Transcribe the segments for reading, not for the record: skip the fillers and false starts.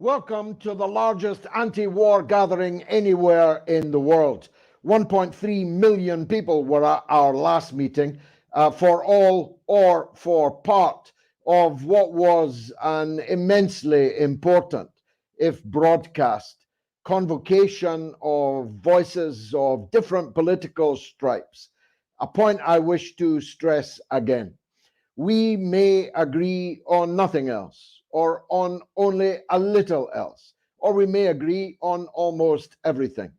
Welcome to the largest anti-war gathering anywhere in the world. 1.3 million people were at our last meeting for all or for part of what was an immensely important, if broadcast, convocation of voices of different political stripes. A point I wish to stress again. We may agree on nothing else, or on only a little else, or we may agree on almost everything.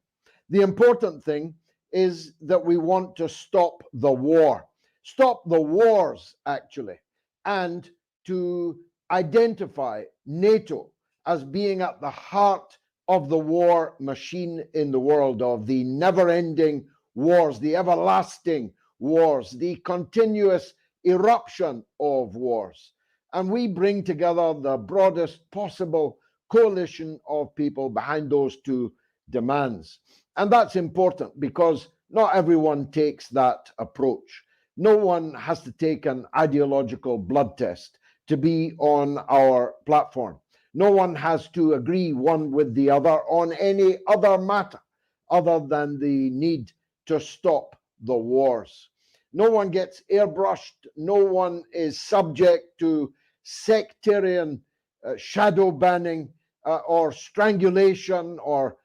The important thing is that we want to stop the war, stop the wars, actually, and to identify NATO as being at the heart of the war machine in the world, of the never-ending wars, the everlasting wars, the continuous eruption of wars. And we bring together the broadest possible coalition of people behind those two demands. And that's important because not everyone takes that approach. No one has to take an ideological blood test to be on our platform. No one has to agree one with the other on any other matter other than the need to stop the wars. No one gets airbrushed. No one is subject to sectarian shadow banning or strangulation or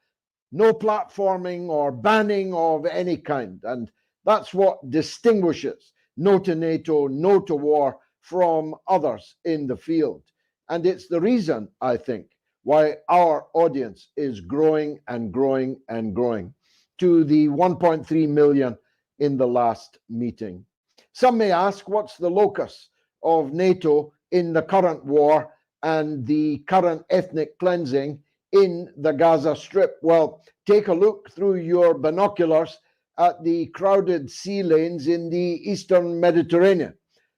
no platforming or banning of any kind. And that's what distinguishes No to NATO, No to War from others in the field. And it's the reason, I think, why our audience is growing and growing and growing to the 1.3 million in the last meeting. Some may ask, what's the locus of NATO in the current war and the current ethnic cleansing in the Gaza Strip? Well, take a look through your binoculars at the crowded sea lanes in the Eastern Mediterranean.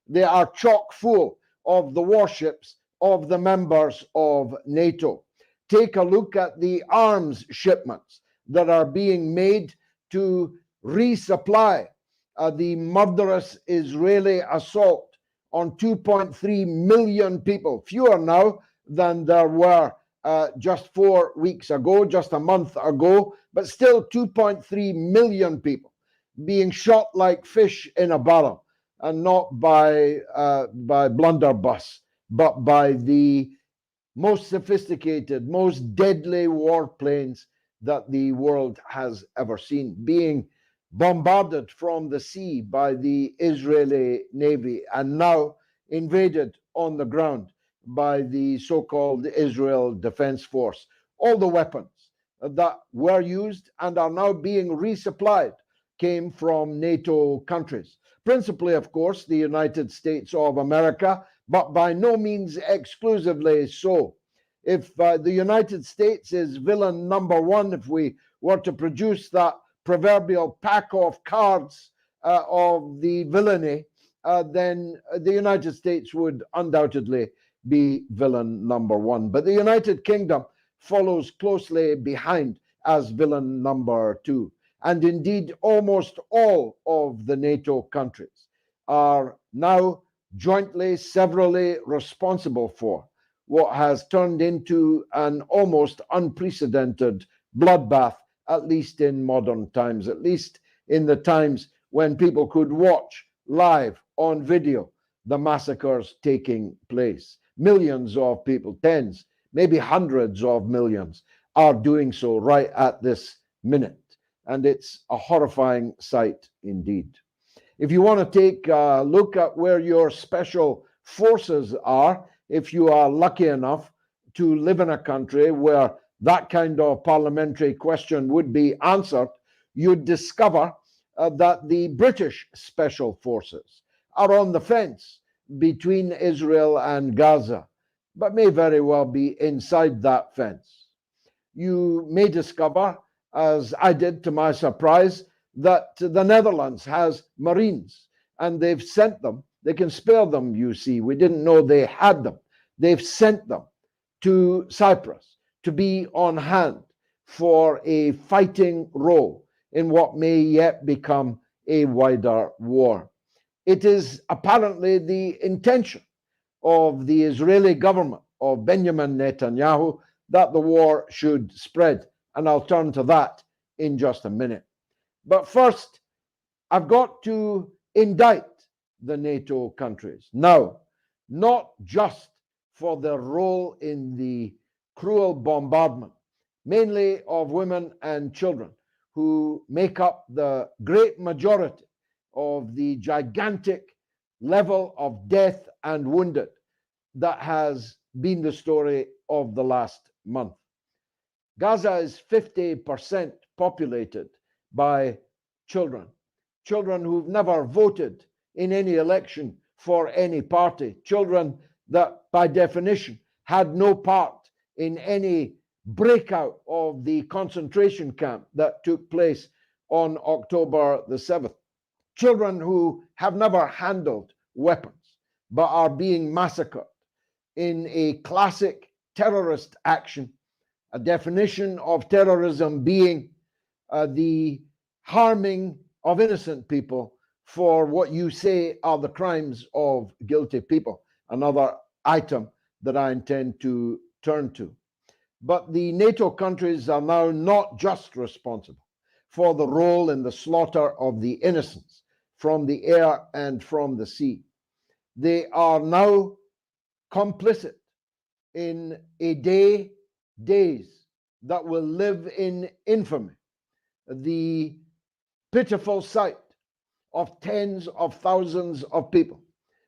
They are chock full of the warships of the members of NATO. Take a look at the arms shipments that are being made to resupply the murderous Israeli assault on 2.3 million people, fewer now than there were just 4 weeks ago, just a month ago, but still 2.3 million people being shot like fish in a barrel, and not by blunderbuss, but by the most sophisticated, most deadly warplanes that the world has ever seen, being bombarded from the sea by the Israeli Navy and now invaded on the ground by the so-called Israel Defense Force. All the weapons that were used and are now being resupplied came from NATO countries, principally, of course, the United States of America, but by no means exclusively so. If the United States is villain number one, if we were to produce that proverbial pack of cards of the villainy, then the United States would undoubtedly be villain number one. But the United Kingdom follows closely behind as villain number two. And indeed, almost all of the NATO countries are now jointly, severally responsible for what has turned into an almost unprecedented bloodbath, at least in modern times, at least in the times when people could watch live on video the massacres taking place. Millions of people, tens, maybe hundreds of millions, are doing so right at this minute. And it's a horrifying sight indeed. If you want to take a look at where your special forces are, if you are lucky enough to live in a country where that kind of parliamentary question would be answered, you'd discover that the British special forces are on the fence between Israel and Gaza, but may very well be inside that fence. You may discover, as I did to my surprise, that the Netherlands has Marines and they've sent them. They can spare them, you see. We didn't know they had them. They've sent them to Cyprus to be on hand for a fighting role in what may yet become a wider war. It is apparently the intention of the Israeli government, of Benjamin Netanyahu, that the war should spread. And I'll turn to that in just a minute. But first, I've got to indict the NATO countries. Now, not just for their role in the cruel bombardment, mainly of women and children, who make up the great majority of the gigantic level of death and wounded that has been the story of the last month. Gaza is 50% populated by children, children who've never voted in any election for any party, children that by definition had no part in any breakout of the concentration camp that took place on October the 7th. Children who have never handled weapons but are being massacred in a classic terrorist action, a definition of terrorism being the harming of innocent people for what you say are the crimes of guilty people. Another item that I intend to turn to. But the NATO countries are now not just responsible for the role in the slaughter of the innocents from the air and from the sea. They are now complicit in a days that will live in infamy. The pitiful sight of tens of thousands of people,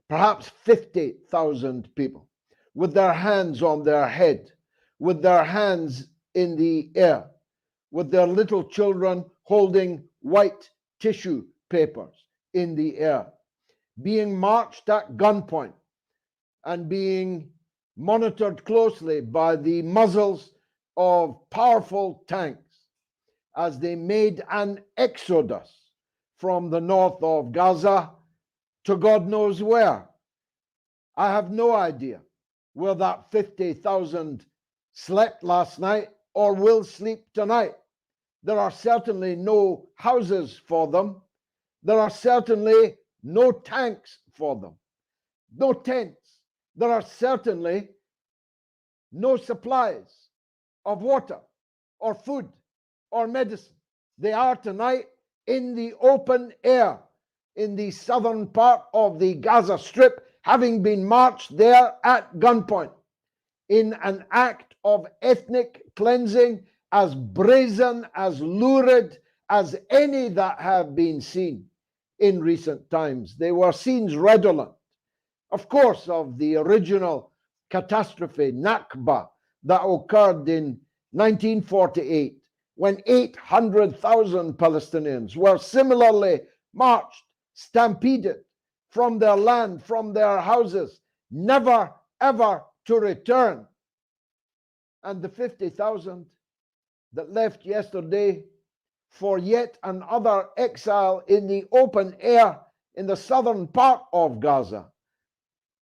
perhaps 50,000 people, with their hands on their head, with their hands in the air, with their little children holding white tissue papers in the air, being marched at gunpoint and being monitored closely by the muzzles of powerful tanks as they made an exodus from the north of Gaza to God knows where. I have no idea where that 50,000 slept last night or will sleep tonight. There are certainly no houses for them. There are certainly no tanks for them, no tents. There are certainly no supplies of water or food or medicine. They are tonight in the open air in the southern part of the Gaza Strip, having been marched there at gunpoint in an act of ethnic cleansing as brazen, as lurid as any that have been seen in recent times. They were scenes redolent, of course, of the original catastrophe, Nakba, that occurred in 1948, when 800,000 Palestinians were similarly marched, stampeded from their land, from their houses, never ever to return. And the 50,000 that left yesterday for yet another exile in the open air in the southern part of Gaza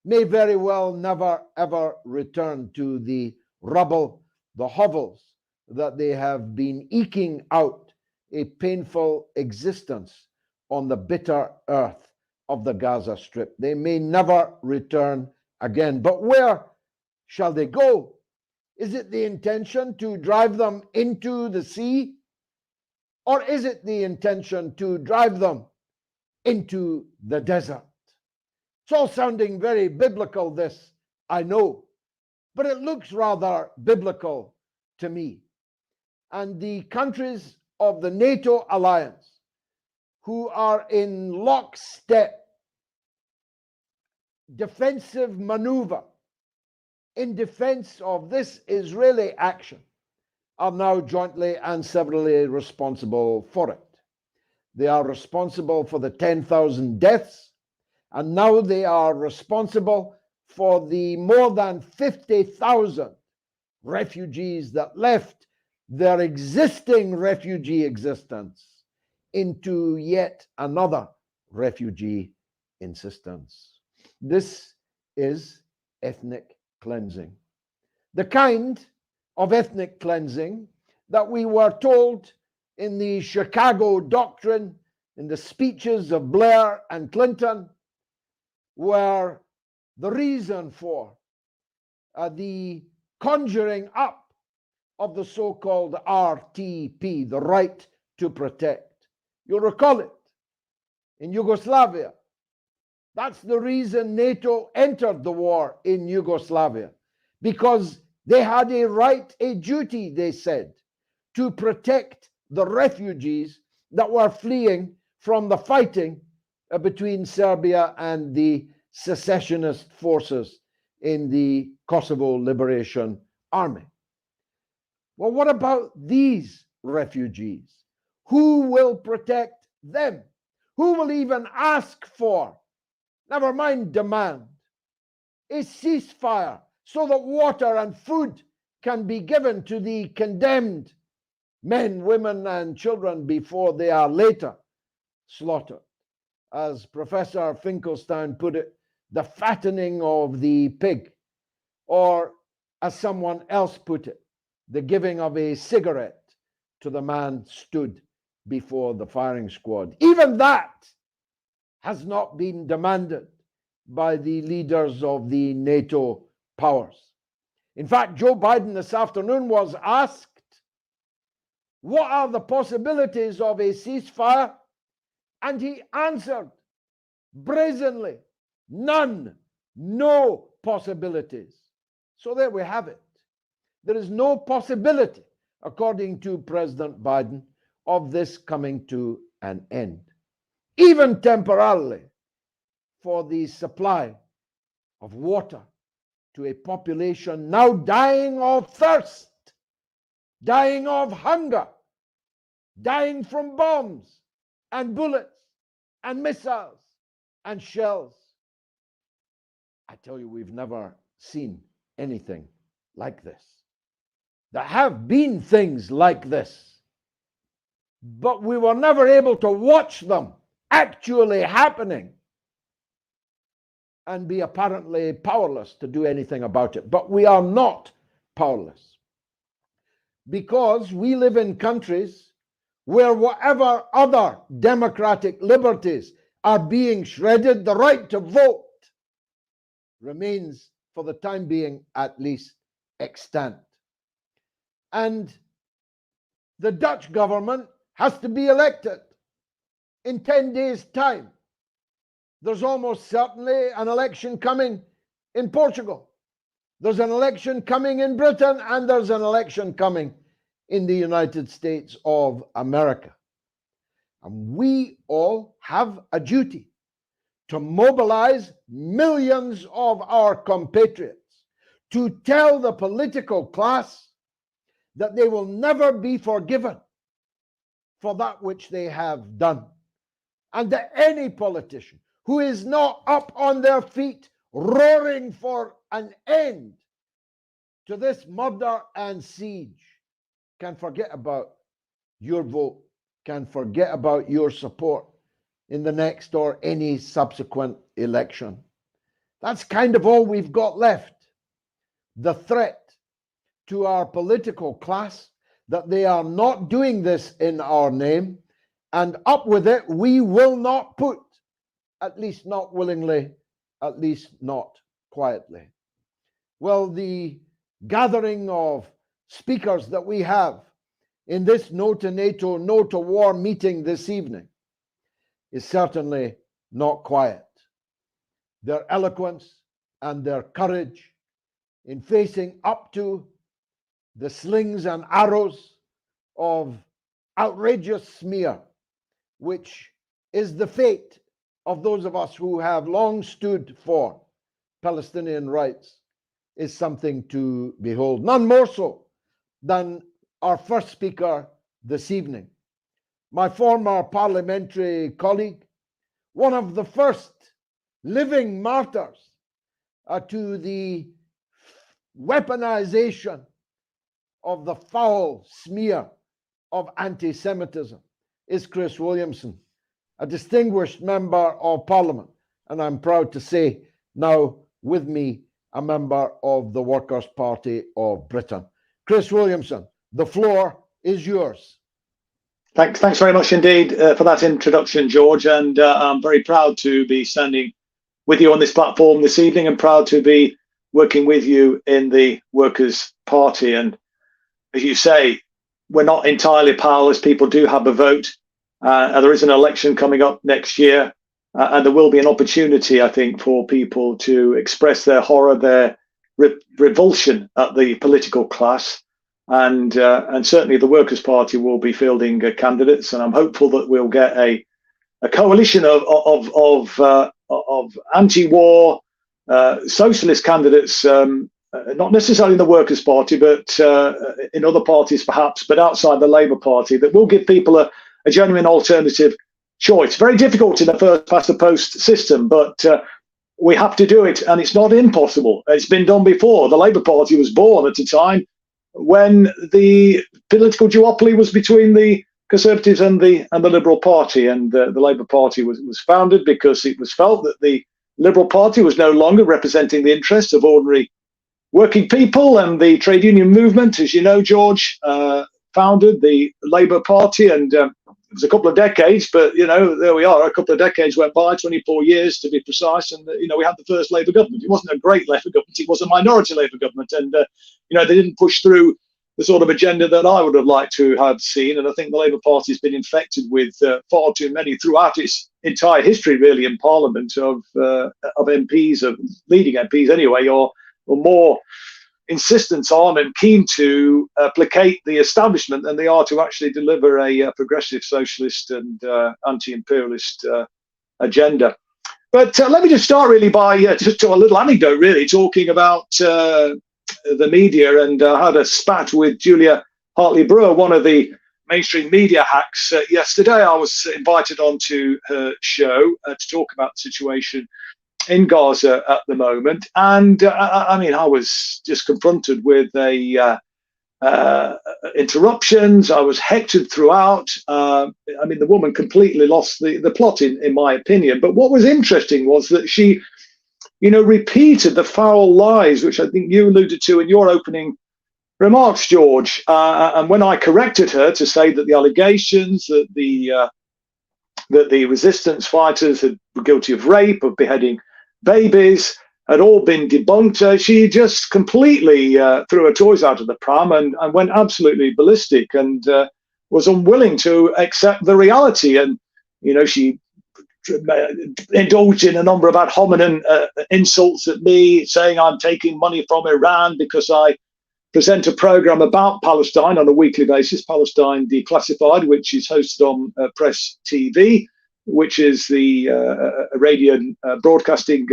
may very well never ever return to the rubble, the hovels that they have been eking out a painful existence on the bitter earth of the Gaza Strip. They may never return again. But where shall they go? Is it the intention to drive them into the sea? Or is it the intention to drive them into the desert? It's all sounding very biblical, this, I know, but it looks rather biblical to me. And the countries of the NATO alliance, who are in lockstep, defensive maneuver in defense of this Israeli action, are now jointly and severally responsible for it. They are responsible for the 10,000 deaths, and now they are responsible for the more than 50,000 refugees that left their existing refugee existence into yet another refugee existence. This is ethnic cleansing. The kind of ethnic cleansing that we were told in the Chicago Doctrine, in the speeches of Blair and Clinton, were the reason for the conjuring up of the so-called RTP, the right to protect. You'll recall it in Yugoslavia. That's the reason NATO entered the war in Yugoslavia, because they had a right, a duty, they said, to protect the refugees that were fleeing from the fighting between Serbia and the secessionist forces in the Kosovo Liberation Army. Well, what about these refugees? Who will protect them? Who will even ask for, never mind demand, a ceasefire so that water and food can be given to the condemned men, women, and children before they are later slaughtered? As Professor Finkelstein put it, the fattening of the pig, or as someone else put it, the giving of a cigarette to the man stood before the firing squad. Even that has not been demanded by the leaders of the NATO powers. In fact, Joe Biden this afternoon was asked, what are the possibilities of a ceasefire? And he answered brazenly, none, no possibilities. So there we have it. There is no possibility, according to President Biden, of this coming to an end, even temporarily, for the supply of water to a population now dying of thirst, dying of hunger, dying from bombs and bullets and missiles and shells. I tell you, we've never seen anything like this. There have been things like this, but we were never able to watch them actually happening and be apparently powerless to do anything about it. But we are not powerless, because we live in countries where whatever other democratic liberties are being shredded, the right to vote remains, for the time being at least, extant. And the Dutch government has to be elected in 10 days' time. There's almost certainly an election coming in Portugal. There's an election coming in Britain, and there's an election coming in the United States of America. And we all have a duty to mobilize millions of our compatriots to tell the political class that they will never be forgiven for that which they have done, and that any politician who is not up on their feet roaring for an end to this murder and siege can forget about your vote, can forget about your support in the next or any subsequent election. That's kind of all we've got left. The threat to our political class that they are not doing this in our name, and up with it, we will not put, at least not willingly, at least not quietly. Well, the gathering of speakers that we have in this No to NATO, No to War meeting this evening is certainly not quiet. Their eloquence and their courage in facing up to the slings and arrows of outrageous smear, which is the fate of those of us who have long stood for Palestinian rights, is something to behold. None more so than our first speaker this evening, my former parliamentary colleague, one of the first living martyrs to the weaponization of the foul smear of anti-Semitism, is Chris Williamson, a distinguished member of Parliament, and I'm proud to say now with me a member of the Workers' Party of Britain. Chris Williamson, the floor is yours. Thanks very much indeed for that introduction, George, and I'm very proud to be standing with you on this platform this evening, and proud to be working with you in the Workers' Party. And as you say, we're not entirely powerless. People do have a vote, and there is an election coming up next year, and there will be an opportunity, I think, for people to express their horror, their revulsion at the political class, and certainly the Workers' Party will be fielding candidates, and I'm hopeful that we'll get a coalition of anti-war socialist candidates. Not necessarily in the Workers' Party, but in other parties perhaps, but outside the Labour Party, that will give people a genuine alternative choice. Very difficult in the first past the post system, but we have to do it, and it's not impossible. It's been done before. The Labour Party was born at a time when the political duopoly was between the Conservatives and the Liberal Party, and the Labour Party was founded because it was felt that the Liberal Party was no longer representing the interests of ordinary working people, and the trade union movement, as you know, George, founded the Labour Party, and it was a couple of decades, but there we are. A couple of decades went by, 24 years to be precise, and we had the first Labour government. It wasn't a great Labour government; it was a minority Labour government, and they didn't push through the sort of agenda that I would have liked to have seen. And I think the Labour Party has been infected with far too many throughout its entire history, really, in Parliament of MPs, of leading MPs anyway, or more insistence on and keen to placate the establishment than they are to actually deliver a progressive socialist and anti-imperialist agenda. But let me just start really by just a little anecdote, really, talking about the media, and I had a spat with Julia Hartley-Brewer, one of the mainstream media hacks, yesterday. I was invited onto her show to talk about the situation in Gaza at the moment, and I was just confronted with interruptions. I was hectored throughout. The woman completely lost the plot, in my opinion. But what was interesting was that she, repeated the foul lies, which I think you alluded to in your opening remarks, George. And when I corrected her to say that the allegations that the resistance fighters were guilty of rape, of beheading babies, had all been debunked, she just completely threw her toys out of the pram and went absolutely ballistic, and was unwilling to accept the reality. And she indulged in a number of ad hominem insults at me, saying I'm taking money from Iran because I present a program about Palestine on a weekly basis, Palestine Declassified, which is hosted on Press TV, which is the radio broadcasting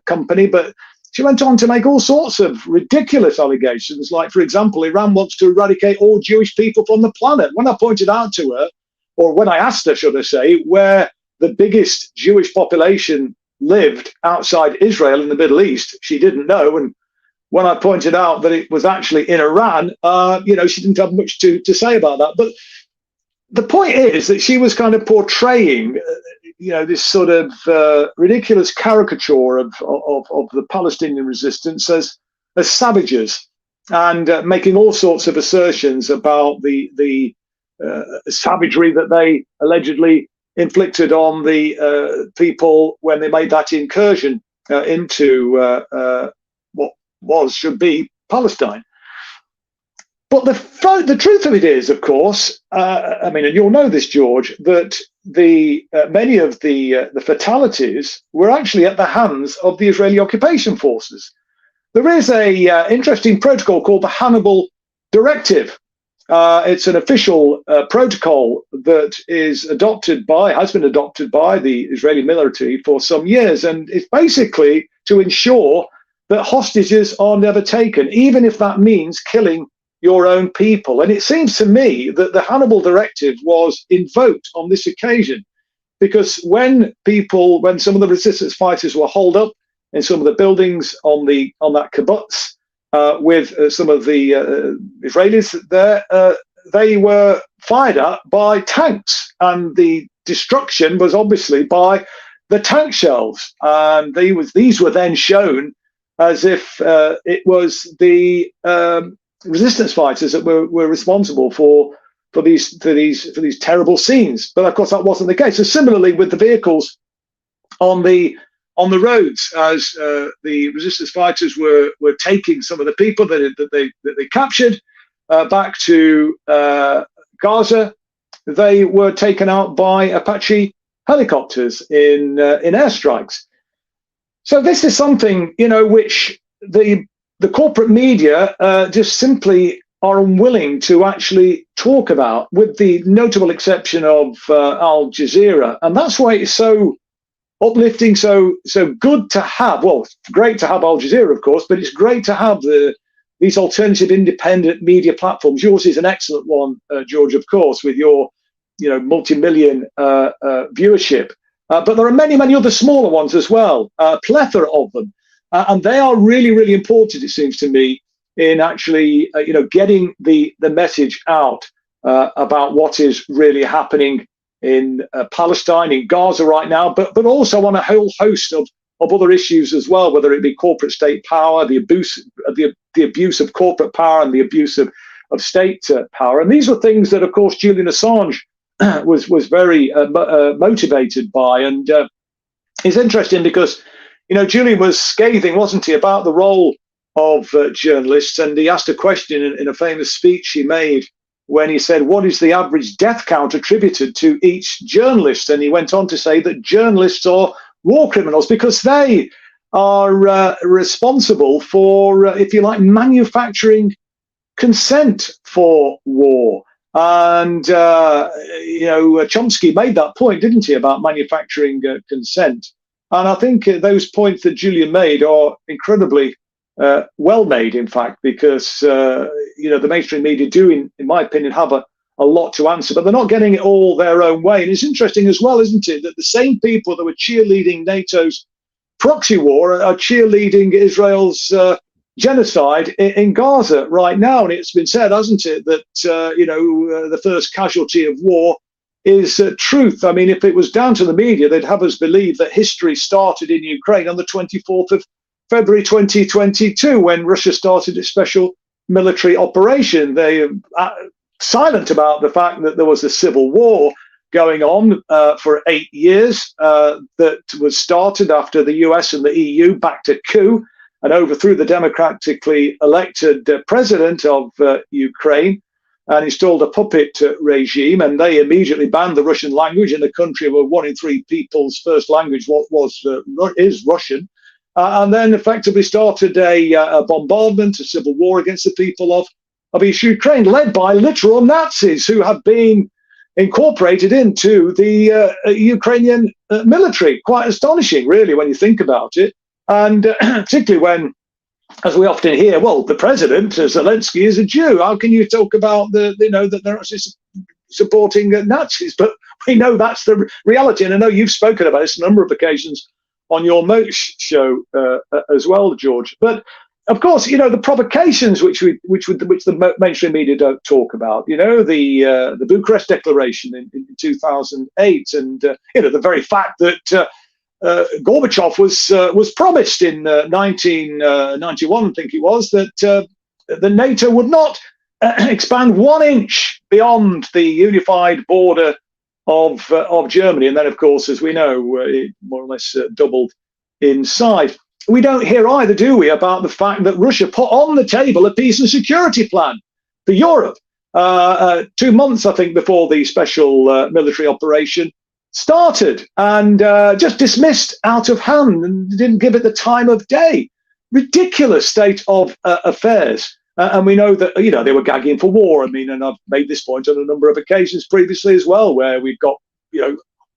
company. But she went on to make all sorts of ridiculous allegations, like, for example, Iran wants to eradicate all Jewish people from the planet. When I pointed out to her, or when I asked her, should I say, where the biggest Jewish population lived outside Israel in the Middle East, she didn't know. And when I pointed out that it was actually in Iran, she didn't have much to say about that. But the point is that she was kind of portraying, this sort of ridiculous caricature of the Palestinian resistance as savages, and making all sorts of assertions about the savagery that they allegedly inflicted on the people when they made that incursion into what should be Palestine. But the truth of it is, of course, and you'll know this, George, that many of the fatalities were actually at the hands of the Israeli occupation forces. There is a interesting protocol called the Hannibal Directive. It's an official protocol that has been adopted by the Israeli military for some years, and it's basically to ensure that hostages are never taken, even if that means killing your own people. And it seems to me that the Hannibal Directive was invoked on this occasion, because when some of the resistance fighters were holed up in some of the buildings on that kibbutz with some of the Israelis there, they were fired at by tanks, and the destruction was obviously by the tank shells. And these were then shown as if it was the resistance fighters that were responsible for these terrible scenes. But of course, that wasn't the case. So similarly with the vehicles on the roads, as the resistance fighters were taking some of the people that they captured, back to Gaza, they were taken out by Apache helicopters in airstrikes. So this is something, which the corporate media just simply are unwilling to actually talk about, with the notable exception of Al Jazeera. And that's why it's so uplifting, so good to have. Well, great to have Al Jazeera, of course, but it's great to have these alternative independent media platforms. Yours is an excellent one, George, of course, with your multi-million viewership. But there are many, many other smaller ones as well, a plethora of them. And they are really, really important, it seems to me, in actually, getting the message out about what is really happening in Palestine, in Gaza right now, but also on a whole host of other issues as well, whether it be corporate state power, the abuse of corporate power, and the abuse of state power. And these were things that, of course, Julian Assange was very motivated by. And it's interesting because, Julian was scathing, wasn't he, about the role of journalists. And he asked a question in a famous speech he made when he said, what is the average death count attributed to each journalist? And he went on to say that journalists are war criminals because they are responsible for, if you like, manufacturing consent for war. And, Chomsky made that point, didn't he, about manufacturing consent. And I think those points that Julian made are incredibly well made, in fact, because, the mainstream media do, in my opinion, have a lot to answer, but they're not getting it all their own way. And it's interesting as well, isn't it, that the same people that were cheerleading NATO's proxy war are cheerleading Israel's genocide in Gaza right now. And it's been said, hasn't it, that, the first casualty of war is truth. I mean, if it was down to the media, they'd have us believe that history started in Ukraine on the 24th of February 2022, when Russia started its special military operation. They are silent about the fact that there was a civil war going on for 8 years that was started after the US and the EU backed a coup and overthrew the democratically elected president of Ukraine and installed a puppet regime. And they immediately banned the Russian language in a country where 1 in 3 people's first language is Russian. And then effectively started a bombardment, a civil war against the people of East Ukraine, led by literal Nazis who have been incorporated into the Ukrainian military. Quite astonishing, really, when you think about it. And particularly when, as we often hear, well, the president, Zelensky, is a Jew. How can you talk about that they're actually supporting Nazis? But we know that's the reality. And I know you've spoken about this a number of occasions on your Moat show as well, George. But of course, the provocations which the mainstream media don't talk about. The Bucharest Declaration in 2008, and the very fact that Gorbachev was promised in 1991, I think it was, that the NATO would not expand 1 inch beyond the unified border of Germany, and then, of course, as we know, it more or less doubled in size. We don't hear either, do we, about the fact that Russia put on the table a peace and security plan for Europe 2 months, I think, before the special military operation started, and just dismissed out of hand and didn't give it the time of day. Ridiculous state of affairs. And we know that, they were gagging for war. I mean, and I've made this point on a number of occasions previously as well, where we've got,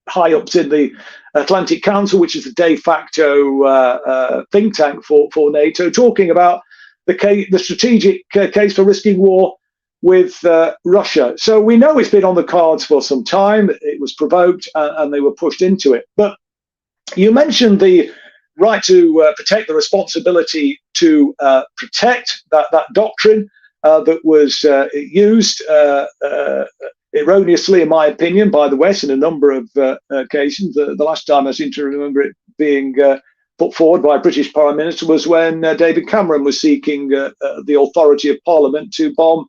high ups in the Atlantic Council, which is the de facto think tank for NATO, talking about the strategic case for risking war with Russia. So we know it's been on the cards for some time. It was provoked and they were pushed into it. But you mentioned the right to protect, the responsibility to protect, that doctrine that was used erroneously, in my opinion, by the West in a number of occasions. The last time I seem to remember it being put forward by a British Prime Minister was when David Cameron was seeking the authority of Parliament to bomb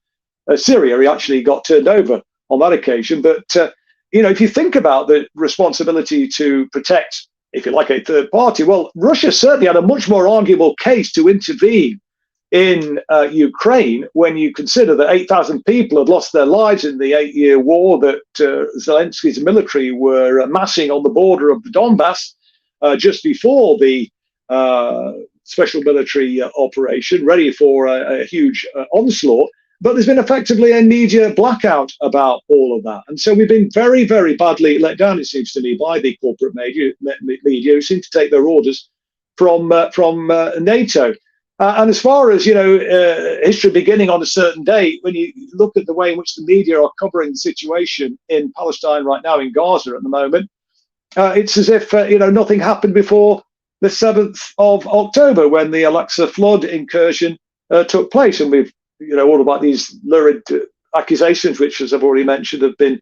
Syria. He actually got turned over on that occasion. But, if you think about the responsibility to protect, if you like, a third party, well, Russia certainly had a much more arguable case to intervene in Ukraine, when you consider that 8,000 people had lost their lives in the 8-year war that Zelensky's military were amassing on the border of the Donbass just before the special military operation, ready for a huge onslaught. But there's been effectively a media blackout about all of that. And so we've been very, very badly let down, it seems to me, by the corporate media who seem to take their orders from NATO. And as far as, history beginning on a certain date, when you look at the way in which the media are covering the situation in Palestine right now, in Gaza at the moment, it's as if, nothing happened before the 7th of October when the Al-Aqsa flood incursion took place. And we've, all about these lurid accusations, which, as I've already mentioned, have been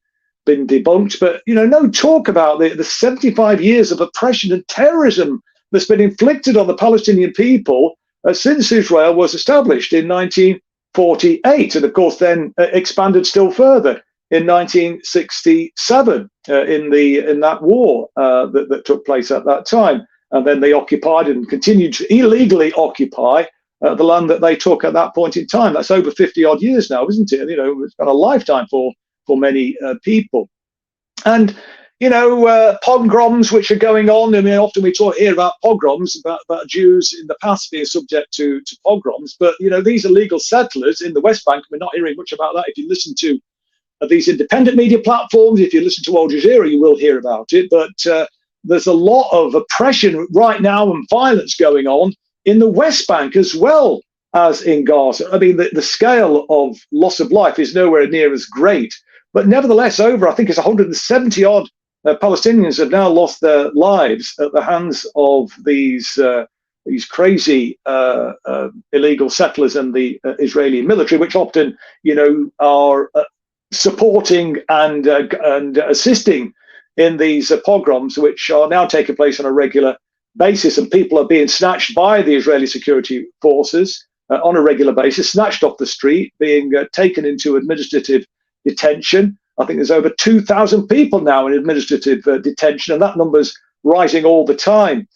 debunked. But, no talk about the 75 years of oppression and terrorism that's been inflicted on the Palestinian people since Israel was established in 1948, and of course then expanded still further in 1967 in that war that took place at that time. And then they occupied and continued to illegally occupy the land that they took at that point in time. That's over 50 odd years now, isn't it? It's got a lifetime for many people. And pogroms which are going on. I mean, often we talk here about pogroms, about Jews in the past being subject to pogroms. But, these illegal settlers in the West Bank, we're not hearing much about that. If you listen to these independent media platforms, if you listen to Al Jazeera, you will hear about it. But there's a lot of oppression right now and violence going on in the West Bank as well as in Gaza. I mean, the scale of loss of life is nowhere near as great. But nevertheless, I think it's 170 odd Palestinians have now lost their lives at the hands of these crazy illegal settlers and the Israeli military, which often, are supporting and assisting in these pogroms, which are now taking place on a regular basis, and people are being snatched by the Israeli security forces on a regular basis, snatched off the street, being taken into administrative detention. I think there's over 2,000 people now in administrative detention, and that number's rising all the time,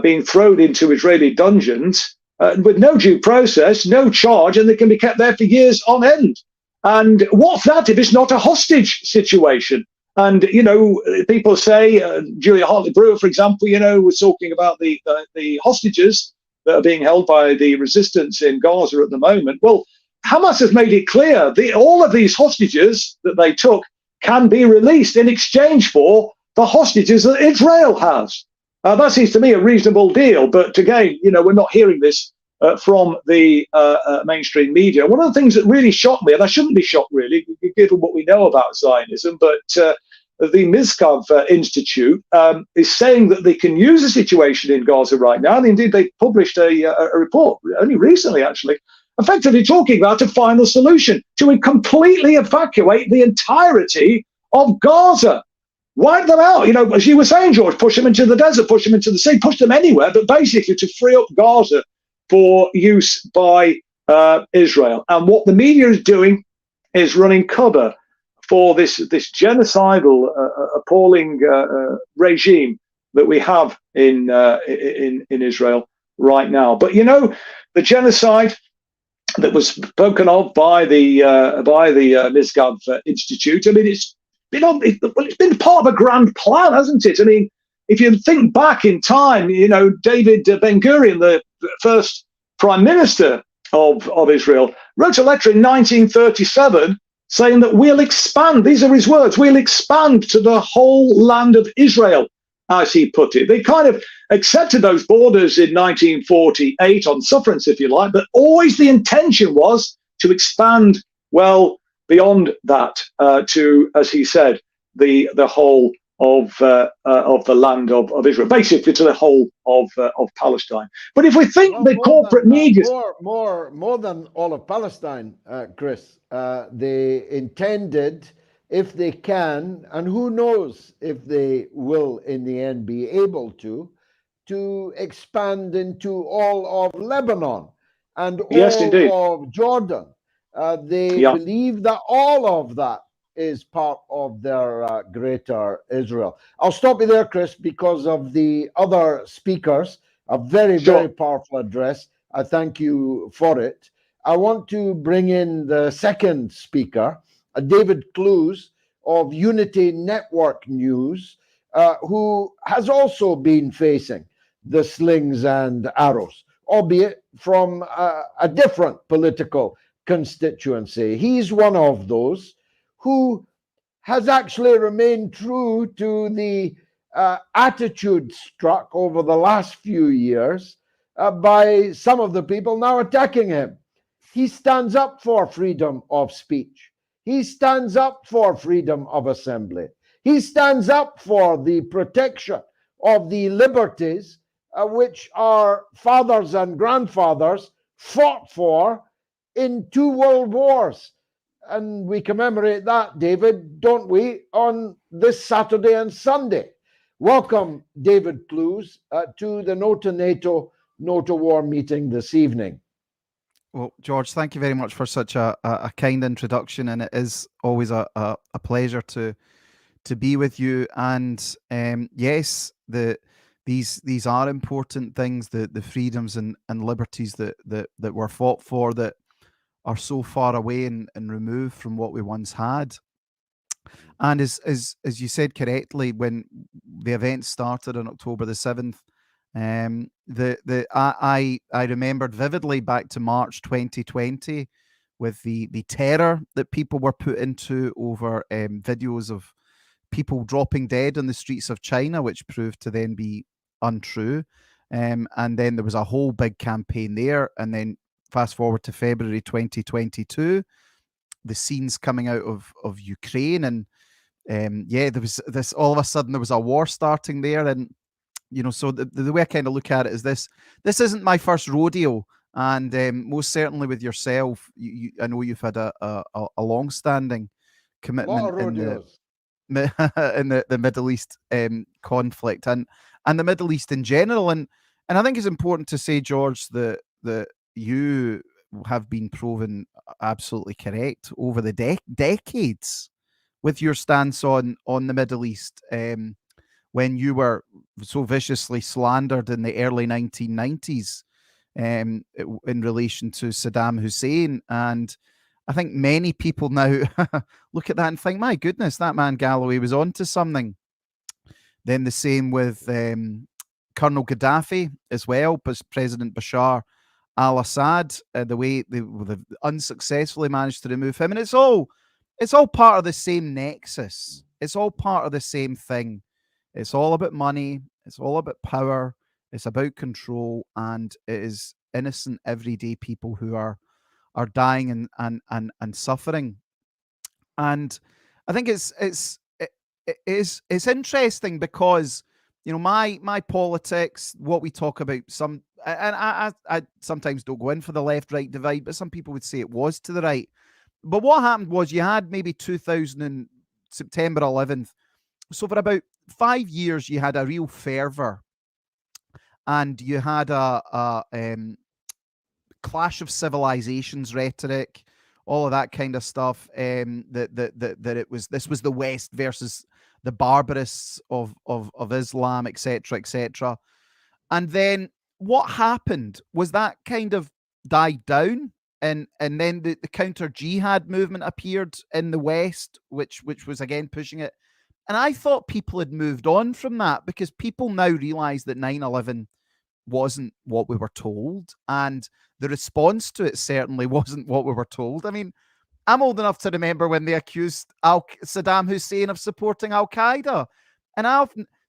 being thrown into Israeli dungeons with no due process, no charge, and they can be kept there for years on end. And what's that if it's not a hostage situation? And, people say, Julia Hartley-Brewer, for example, was talking about the hostages that are being held by the resistance in Gaza at the moment. Well, Hamas has made it clear all of these hostages that they took can be released in exchange for the hostages that Israel has. That seems to me a reasonable deal. But again, we're not hearing this from the mainstream media. One of the things that really shocked me, and I shouldn't be shocked really, given what we know about Zionism, but the Mizkav Institute is saying that they can use the situation in Gaza right now. And indeed, they published a report only recently, actually, effectively talking about a final solution to completely evacuate the entirety of Gaza. Wipe them out, as you were saying, George, push them into the desert, push them into the sea, push them anywhere, but basically to free up Gaza for use by Israel. And what the media is doing is running cover for this genocidal, appalling regime that we have in Israel right now. But the genocide that was spoken of by the Mizkav Institute, I mean, it's been part of a grand plan, hasn't it? I mean, if you think back in time, David Ben-Gurion, the first prime minister of Israel, wrote a letter in 1937 saying that we'll expand, these are his words, we'll expand to the whole land of Israel, as he put it. They kind of accepted those borders in 1948 on sufferance, if you like, but always the intention was to expand well beyond that to, as he said, the whole of the land of Israel, basically to the whole of Palestine. But if we think the corporate media, more than all of Palestine, Chris, they intended, if they can, and who knows if they will in the end be able to expand into all of Lebanon and all of Jordan. They believe that all of that is part of their greater Israel. I'll stop you there, Chris, because of the other speakers. A very, very powerful address. I thank you for it. I want to bring in the second speaker, David Clews of Unity Network News, who has also been facing the slings and arrows, albeit from a different political constituency. He's one of those who has actually remained true to the attitude struck over the last few years by some of the people now attacking him. He stands up for freedom of speech. He stands up for freedom of assembly. He stands up for the protection of the liberties which our fathers and grandfathers fought for in 2 world wars. And we commemorate that, David, don't we, on this Saturday and Sunday. Welcome, David Clews, to the No2Nato, No to War meeting this evening. Well, George, thank you very much for such a kind introduction, and it is always a pleasure to be with you. And yes, these are important things, the freedoms and liberties that were fought for, that are so far away and removed from what we once had. And as you said correctly, when the event started on October the 7th, I remembered vividly back to March 2020 with the terror that people were put into over videos of people dropping dead on the streets of China, which proved to then be untrue. And then there was a whole big campaign there. And then fast forward to February 2022, the scenes coming out of Ukraine, and yeah, there was this, all of a sudden there was a war starting there. And you know, so the way I kind of look at it is this isn't my first rodeo, and most certainly with yourself, I know you've had a long-standing commitment in the Middle East conflict and the Middle East in general. And I think it's important to say, George, that you have been proven absolutely correct over the decades with your stance on the Middle East, when you were so viciously slandered in the early 1990s in relation to Saddam Hussein. And I think many people now look at that and think, my goodness, that man Galloway was onto something. Then the same with Colonel Gaddafi as well, President Bashar al-Assad, the way they unsuccessfully managed to remove him. And it's all part of the same nexus. It's all part of the same thing. It's all about money. It's all about power. It's about control, and it is innocent everyday people who are dying and suffering. And I think it's interesting because, you know, my politics, what we talk about, I sometimes don't go in for the left-right divide, but some people would say it was to the right. But what happened was you had maybe 2000 September 11th. So for about 5 years, you had a real fervor, and you had a clash of civilizations rhetoric, all of that kind of stuff. That this was the West versus the barbarists of Islam, etc., etc. And then what happened was that kind of died down, and then the counter jihad movement appeared in the West, which was again pushing it. And I thought people had moved on from that, because people now realize that 9/11 wasn't what we were told, and the response to it certainly wasn't what we were told. I mean, I'm old enough to remember when they accused Saddam Hussein of supporting Al-Qaeda. And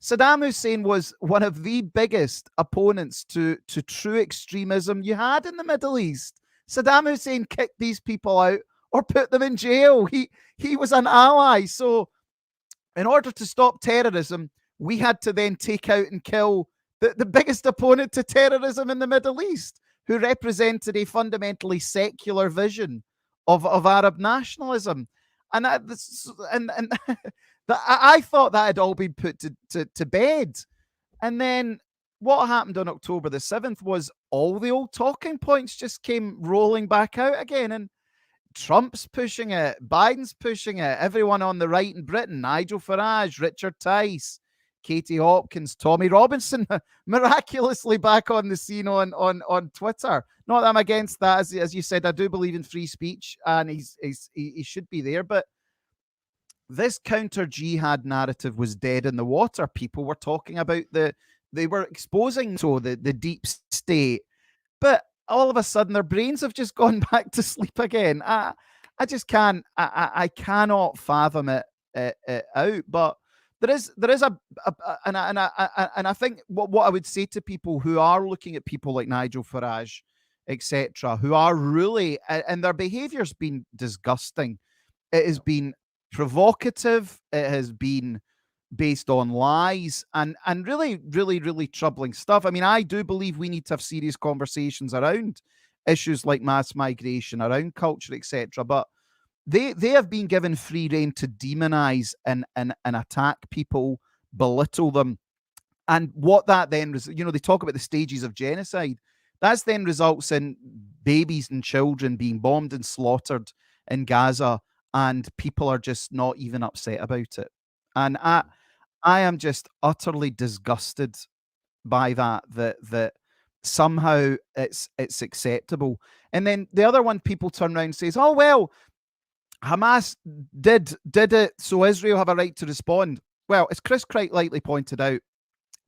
Saddam Hussein was one of the biggest opponents to true extremism you had in the Middle East. Saddam Hussein kicked these people out or put them in jail. He was an ally. So in order to stop terrorism, we had to then take out and kill the biggest opponent to terrorism in the Middle East, who represented a fundamentally secular vision of Arab nationalism. And I thought that had all been put to bed. And then what happened on October the 7th was all the old talking points just came rolling back out again. And Trump's pushing it, Biden's pushing it, everyone on the right in Britain, Nigel Farage, Richard Tice, Katie Hopkins, Tommy Robinson, miraculously back on the scene on Twitter. Not that I'm against that, as you said. I do believe in free speech, and he should be there. But this counter jihad narrative was dead in the water. People were talking about they were exposing the deep state, but all of a sudden their brains have just gone back to sleep again. I just can't. I cannot fathom it out. But there is and I think what I would say to people who are looking at people like Nigel Farage, etc., who are really, and their behaviour's been disgusting. It has been provocative. It has been based on lies and really, really, really troubling stuff. I mean, I do believe we need to have serious conversations around issues like mass migration, around culture, etc. But they have been given free rein to demonize and attack people, belittle them. And what that then, they talk about the stages of genocide. That then results in babies and children being bombed and slaughtered in Gaza, and people are just not even upset about it. And I am just utterly disgusted by that somehow it's acceptable. And then the other one, people turn around and says, oh, well, Hamas did it, so Israel have a right to respond. Well, as Chris quite rightly pointed out,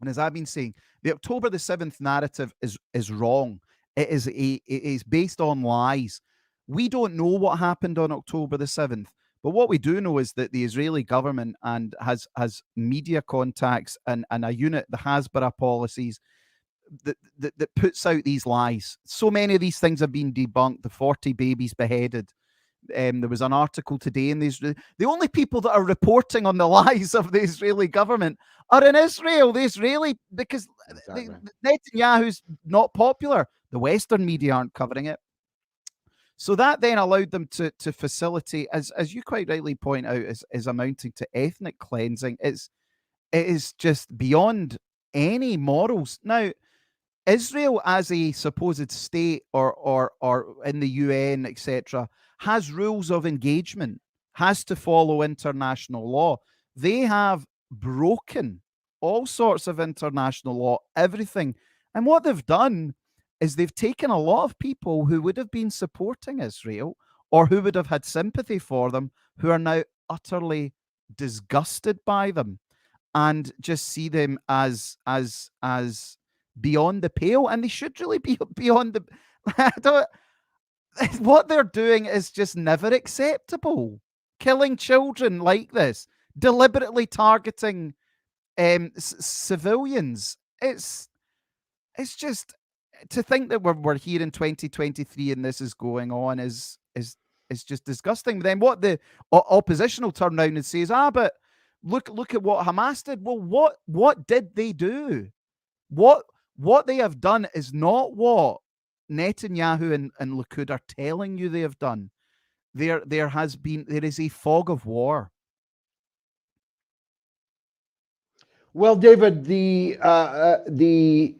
and as I've been saying, the October the 7th narrative is wrong. It is based on lies. We don't know what happened on October the 7th, but what we do know is that the Israeli government has media contacts and a unit, the Hasbara policies, that puts out these lies. So many of these things have been debunked. The 40 babies beheaded. There was an article today in the only people that are reporting on the lies of the Israeli government are in Israel. The Israeli, because Netanyahu's not popular. The Western media aren't covering it. So that then allowed them to facilitate, as you quite rightly point out, is amounting to ethnic cleansing. It is just beyond any morals. Now, Israel as a supposed state or in the UN, etc., has rules of engagement, has to follow international law. They have broken all sorts of international law, everything. And what they've done is they've taken a lot of people who would have been supporting Israel or who would have had sympathy for them, who are now utterly disgusted by them and just see them as beyond the pale. And they should really be beyond the... What they're doing is just never acceptable. Killing children like this, deliberately targeting civilians. It's just, to think that we're here in 2023 and this is going on is just disgusting. But then what the opposition will turn around and say is, but look at what Hamas did. Well, what did they do? What they have done is not what Netanyahu and Likud are telling you they have done. There is a fog of war. Well, David, the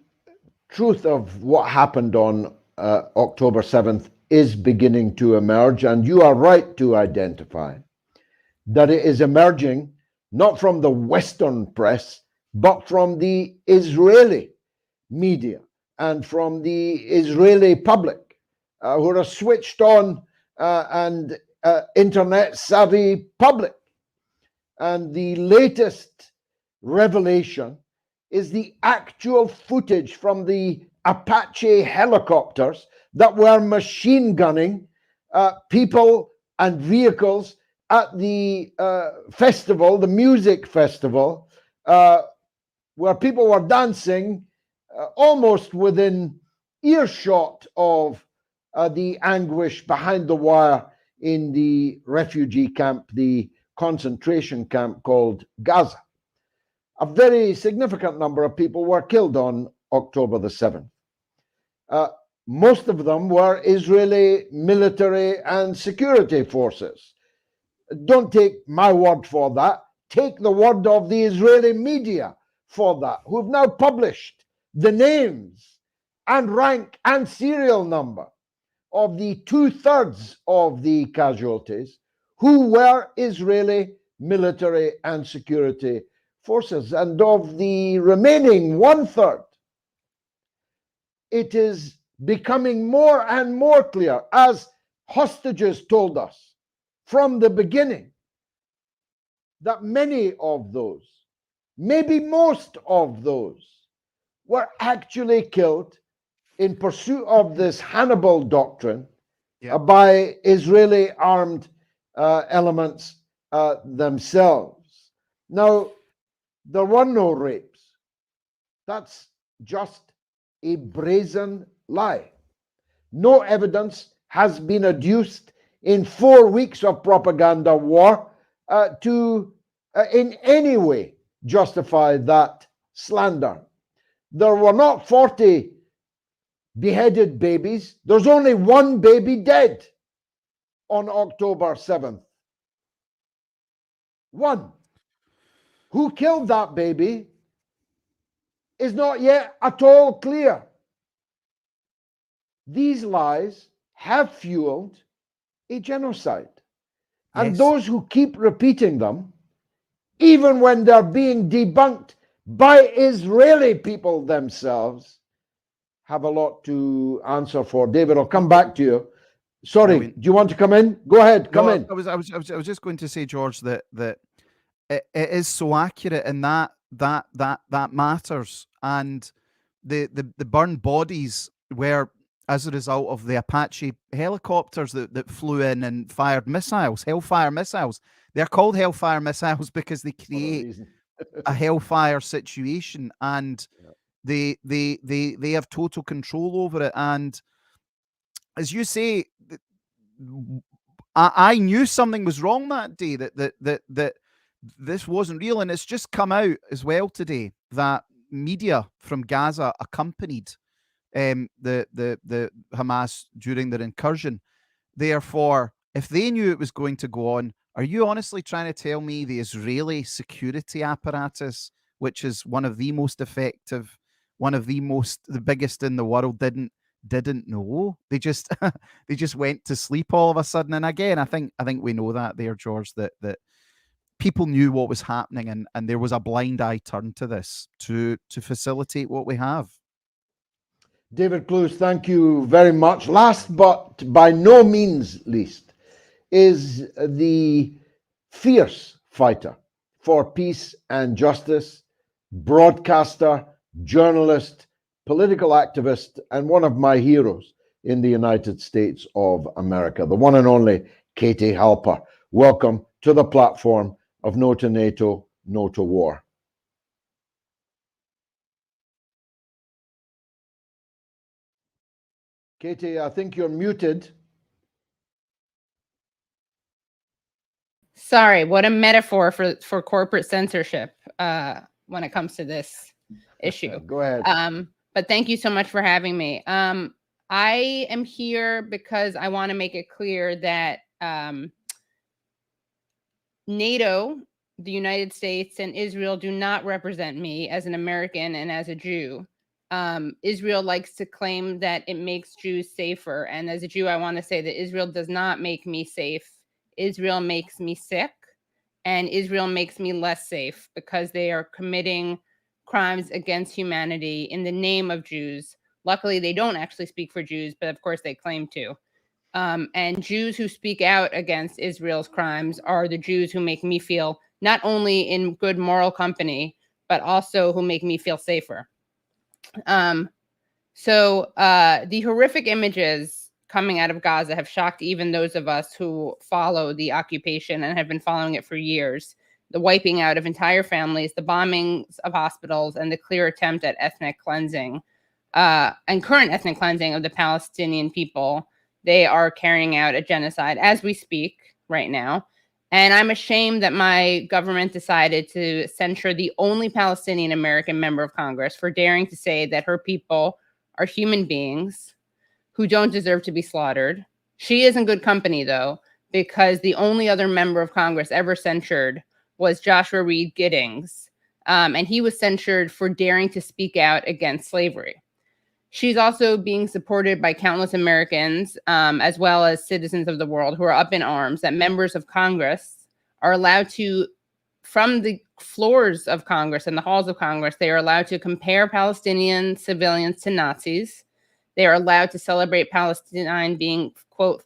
truth of what happened on October 7th is beginning to emerge, and you are right to identify that it is emerging not from the Western press, but from the Israeli media and from the Israeli public, who are a switched on and internet savvy public. And the latest revelation is the actual footage from the Apache helicopters that were machine gunning people and vehicles at the festival, the music festival, where people were dancing almost within earshot of the anguish behind the wire in the refugee camp, the concentration camp called Gaza. A very significant number of people were killed on October the 7th. Most of them were Israeli military and security forces. Don't take my word for that. Take the word of the Israeli media for that, who've now published the names and rank and serial number of the 2/3 of the casualties who were Israeli military and security forces. And of the remaining 1/3, it is becoming more and more clear, as hostages told us from the beginning, that many of those, maybe most of those, were actually killed in pursuit of this Hannibal doctrine by Israeli armed elements themselves. Now, there were no rapes. That's just a brazen lie. No evidence has been adduced in 4 weeks of propaganda war to in any way justify that slander. There were not 40 beheaded babies. There's only one baby dead on October 7th. One. Who killed that baby is not yet at all clear. These lies have fueled a genocide. And those who keep repeating them, even when they're being debunked by Israeli people themselves, have a lot to answer for. David, I'll come back to you. Sorry, do you want to come in? Go ahead, come in. I was just going to say, George, that it is so accurate, and that matters. And the burned bodies were as a result of the Apache helicopters that flew in and fired missiles, Hellfire missiles. They're called Hellfire missiles because they create a hellfire situation, and they have total control over it. And as you say, I knew something was wrong that day, that this wasn't real. And it's just come out as well today that media from Gaza accompanied the Hamas during their incursion. Therefore, if they knew it was going to go on, are you honestly trying to tell me the Israeli security apparatus, which is one of the most effective, the biggest in the world, didn't know? They just they just went to sleep all of a sudden. And again, I think we know that there, George, that people knew what was happening, and there was a blind eye turned to this to facilitate what we have. David Clews, thank you very much. Last but by no means least is the fierce fighter for peace and justice, broadcaster, journalist, political activist, and one of my heroes in the United States of America, the one and only Katie Halper. Welcome to the platform of No to NATO, No to War. Katie, I think you're muted. Sorry, what a metaphor for corporate censorship when it comes to this issue. Go ahead. But thank you so much for having me. I am here because I want to make it clear that NATO, the United States, and Israel do not represent me as an American and as a Jew. Israel likes to claim that it makes Jews safer. And as a Jew, I want to say that Israel does not make me safe. Israel makes me sick, and Israel makes me less safe because they are committing crimes against humanity in the name of Jews. Luckily, they don't actually speak for Jews, but of course they claim to. And Jews who speak out against Israel's crimes are the Jews who make me feel not only in good moral company, but also who make me feel safer. So the horrific images coming out of Gaza have shocked even those of us who follow the occupation and have been following it for years. The wiping out of entire families, the bombings of hospitals, and the clear attempt at ethnic cleansing and current ethnic cleansing of the Palestinian people. They are carrying out a genocide as we speak right now. And I'm ashamed that my government decided to censure the only Palestinian American member of Congress for daring to say that her people are human beings who don't deserve to be slaughtered. She is in good company, though, because the only other member of Congress ever censured was Joshua Reed Giddings, and he was censured for daring to speak out against slavery. She's also being supported by countless Americans, as well as citizens of the world who are up in arms that members of Congress are allowed to from the floors of Congress and the halls of Congress, they are allowed to compare Palestinian civilians to Nazis. They are allowed to celebrate Palestine being, quote,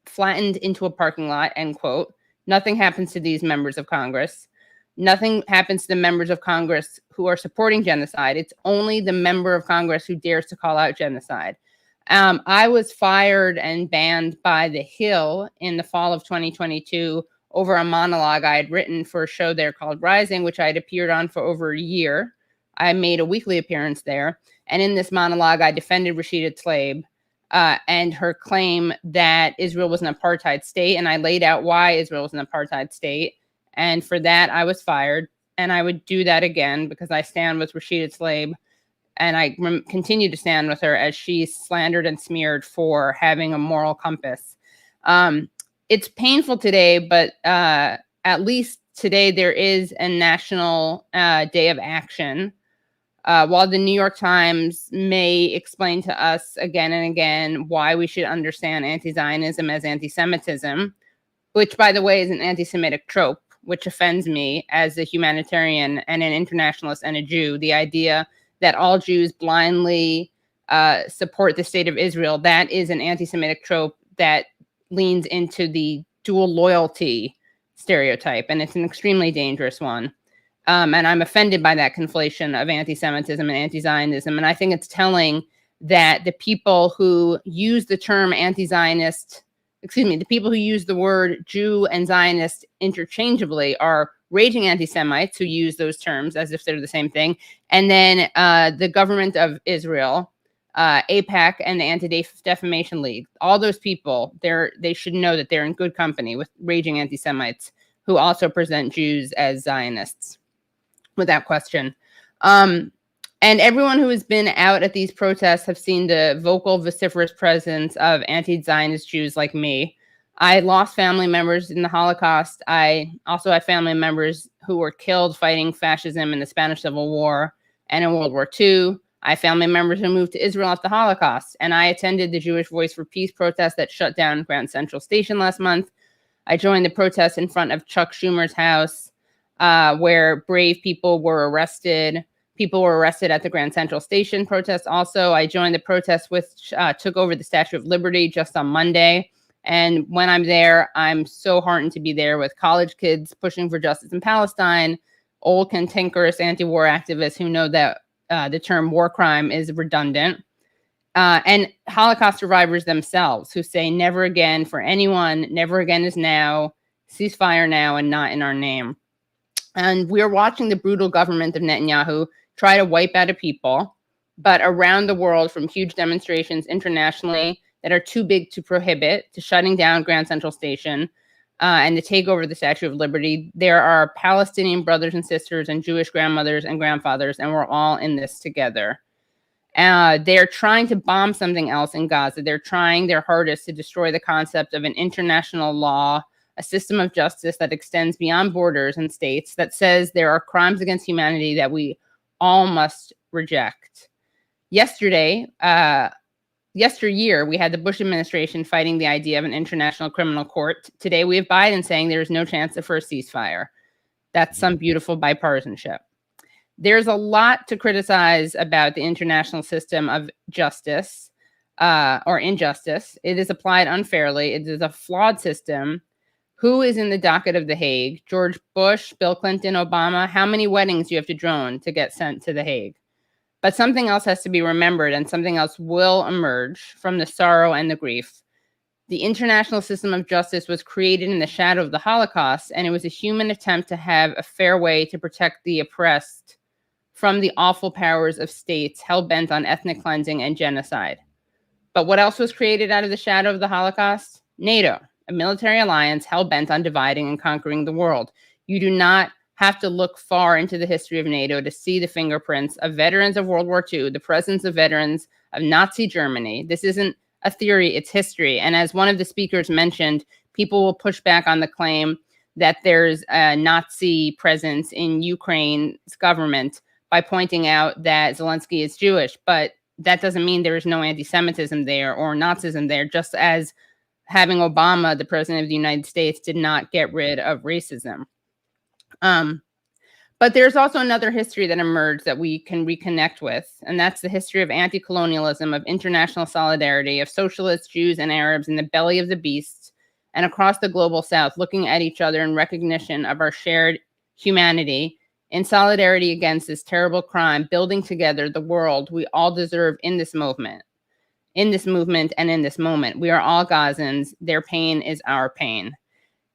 flattened into a parking lot, end quote. Nothing happens to these members of Congress. Nothing happens to the members of Congress who are supporting genocide. It's only the member of Congress who dares to call out genocide. I was fired and banned by The Hill in the fall of 2022 over a monologue I had written for a show there called Rising, which I had appeared on for over a year. I made a weekly appearance there. And in this monologue, I defended Rashida Tlaib and her claim that Israel was an apartheid state. And I laid out why Israel was an apartheid state. And for that, I was fired. And I would do that again because I stand with Rashida Tlaib. And I continue to stand with her as she's slandered and smeared for having a moral compass. It's painful today, but at least today there is a national day of action. While the New York Times may explain to us again and again why we should understand anti-Zionism as anti-Semitism, which, by the way, is an anti-Semitic trope, which offends me as a humanitarian and an internationalist and a Jew, the idea that all Jews blindly support the state of Israel, that is an anti-Semitic trope that leans into the dual loyalty stereotype, and it's an extremely dangerous one. And I'm offended by that conflation of anti-Semitism and anti-Zionism, and I think it's telling that the people who use the term anti-Zionist, the people who use the word Jew and Zionist interchangeably are raging anti-Semites who use those terms as if they're the same thing. And then the government of Israel, AIPAC, and the Anti-Defamation League, all those people, they should know that they're in good company with raging anti-Semites who also present Jews as Zionists, without question. And everyone who has been out at these protests have seen the vocal, vociferous presence of anti-Zionist Jews like me. I lost family members in the Holocaust. I also have family members who were killed fighting fascism in the Spanish Civil War and in World War II. I have family members who moved to Israel after the Holocaust, and I attended the Jewish Voice for Peace protest that shut down Grand Central Station last month. I joined the protest in front of Chuck Schumer's house, where brave people were arrested. People were arrested at the Grand Central Station protest. Also, I joined the protest which took over the Statue of Liberty just on Monday. And when I'm there, I'm so heartened to be there with college kids pushing for justice in Palestine, old cantankerous anti-war activists who know that the term war crime is redundant, and Holocaust survivors themselves who say never again for anyone, never again is now, ceasefire now and not in our name. And we're watching the brutal government of Netanyahu try to wipe out a people, but around the world, from huge demonstrations internationally that are too big to prohibit, to shutting down Grand Central Station and the takeover of the Statue of Liberty, there are Palestinian brothers and sisters and Jewish grandmothers and grandfathers, and we're all in this together. They're trying to bomb something else in Gaza. They're trying their hardest to destroy the concept of an international law, a system of justice that extends beyond borders and states, that says there are crimes against humanity that we all must reject. Yesteryear, we had the Bush administration fighting the idea of an international criminal court. Today, we have Biden saying there is no chance for a ceasefire. That's some beautiful bipartisanship. There's a lot to criticize about the international system of justice or injustice. It is applied unfairly. It is a flawed system. Who is in the docket of The Hague? George Bush, Bill Clinton, Obama? How many weddings do you have to drone to get sent to The Hague? But something else has to be remembered, and something else will emerge from the sorrow and the grief. The international system of justice was created in the shadow of the Holocaust, and it was a human attempt to have a fair way to protect the oppressed from the awful powers of states hell-bent on ethnic cleansing and genocide. But what else was created out of the shadow of the Holocaust? NATO, a military alliance hell-bent on dividing and conquering the world. You do not have to look far into the history of NATO to see the fingerprints of veterans of World War II, the presence of veterans of Nazi Germany. This isn't a theory, it's history. And as one of the speakers mentioned, people will push back on the claim that there's a Nazi presence in Ukraine's government by pointing out that Zelensky is Jewish. But that doesn't mean there is no anti-Semitism there or Nazism there, just as having Obama, the president of the United States, did not get rid of racism. But there's also another history that emerged that we can reconnect with, and that's the history of anti-colonialism, of international solidarity, of socialists, Jews, and Arabs in the belly of the beast and across the global south, looking at each other in recognition of our shared humanity, in solidarity against this terrible crime, building together the world we all deserve in this movement and in this moment. We are all Gazans. Their pain is our pain.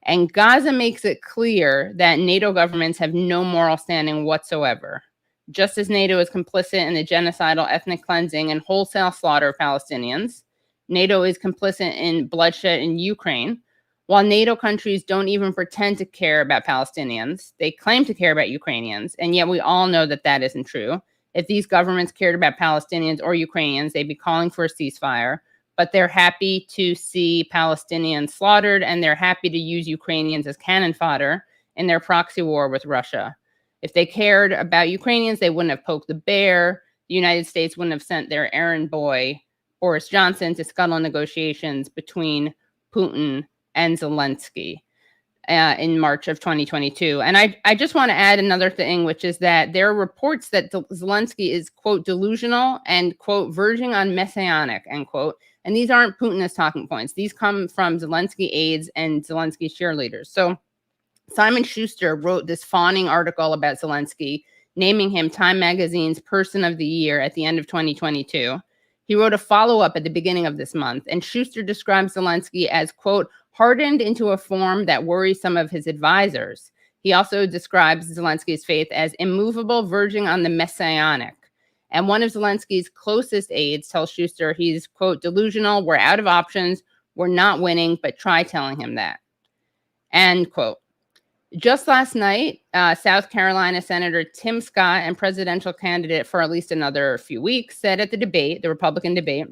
And Gaza makes it clear that NATO governments have no moral standing whatsoever. Just as NATO is complicit in the genocidal ethnic cleansing and wholesale slaughter of Palestinians, NATO is complicit in bloodshed in Ukraine. While NATO countries don't even pretend to care about Palestinians, they claim to care about Ukrainians, and yet we all know that that isn't true. If these governments cared about Palestinians or Ukrainians, they'd be calling for a ceasefire. But they're happy to see Palestinians slaughtered, and they're happy to use Ukrainians as cannon fodder in their proxy war with Russia. If they cared about Ukrainians, they wouldn't have poked the bear. The United States wouldn't have sent their errand boy, Boris Johnson, to scuttle negotiations between Putin and Zelensky in March of 2022. And I just want to add another thing, which is that there are reports that Zelensky is, quote, delusional and, quote, verging on messianic, end quote. And these aren't Putinist talking points. These come from Zelensky aides and Zelensky cheerleaders. So Simon Schuster wrote this fawning article about Zelensky, naming him Time Magazine's Person of the Year at the end of 2022. He wrote a follow-up at the beginning of this month, and Schuster describes Zelensky as, quote, hardened into a form that worries some of his advisors. He also describes Zelensky's faith as immovable, verging on the messianic. And one of Zelensky's closest aides tells Schuster he's, quote, delusional, we're out of options, we're not winning, but try telling him that, end quote. Just last night, South Carolina Senator Tim Scott and presidential candidate for at least another few weeks said at the debate, the Republican debate,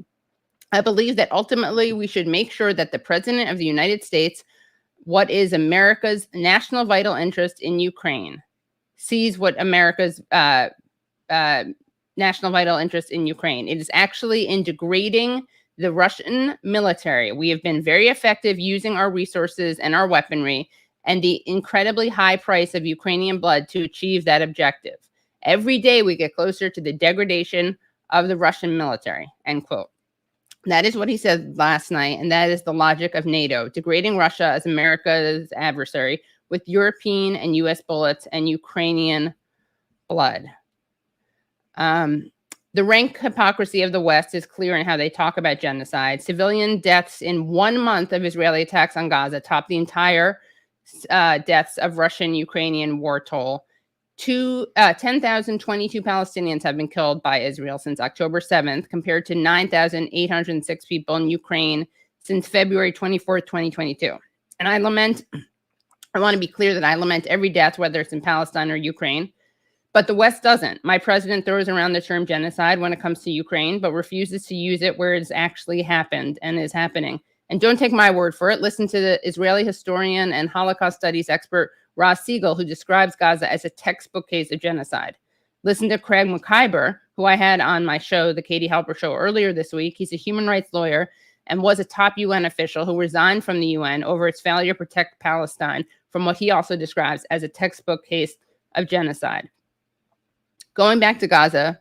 I believe that ultimately we should make sure that the president of the United States, what is America's national vital interest in Ukraine, sees what America's national vital interest in Ukraine. It is actually in degrading the Russian military. We have been very effective using our resources and our weaponry and the incredibly high price of Ukrainian blood to achieve that objective. Every day we get closer to the degradation of the Russian military, end quote. That is what he said last night, and that is the logic of NATO, degrading Russia as America's adversary with European and U.S. bullets and Ukrainian blood. The rank hypocrisy of the West is clear in how they talk about genocide. Civilian deaths in 1 month of Israeli attacks on Gaza top the entire deaths of Russian-Ukrainian war toll. 10,022 Palestinians have been killed by Israel since October 7th, compared to 9,806 people in Ukraine since February 24th, 2022. And I want to be clear that I lament every death, whether it's in Palestine or Ukraine, but the West doesn't. My president throws around the term genocide when it comes to Ukraine, but refuses to use it where it's actually happened and is happening. And don't take my word for it. Listen to the Israeli historian and Holocaust studies expert Ross Siegel, who describes Gaza as a textbook case of genocide. Listen to Craig McIver, who I had on my show, the Katie Halper show, earlier this week. He's a human rights lawyer and was a top UN official who resigned from the UN over its failure to protect Palestine from what he also describes as a textbook case of genocide. Going back to Gaza,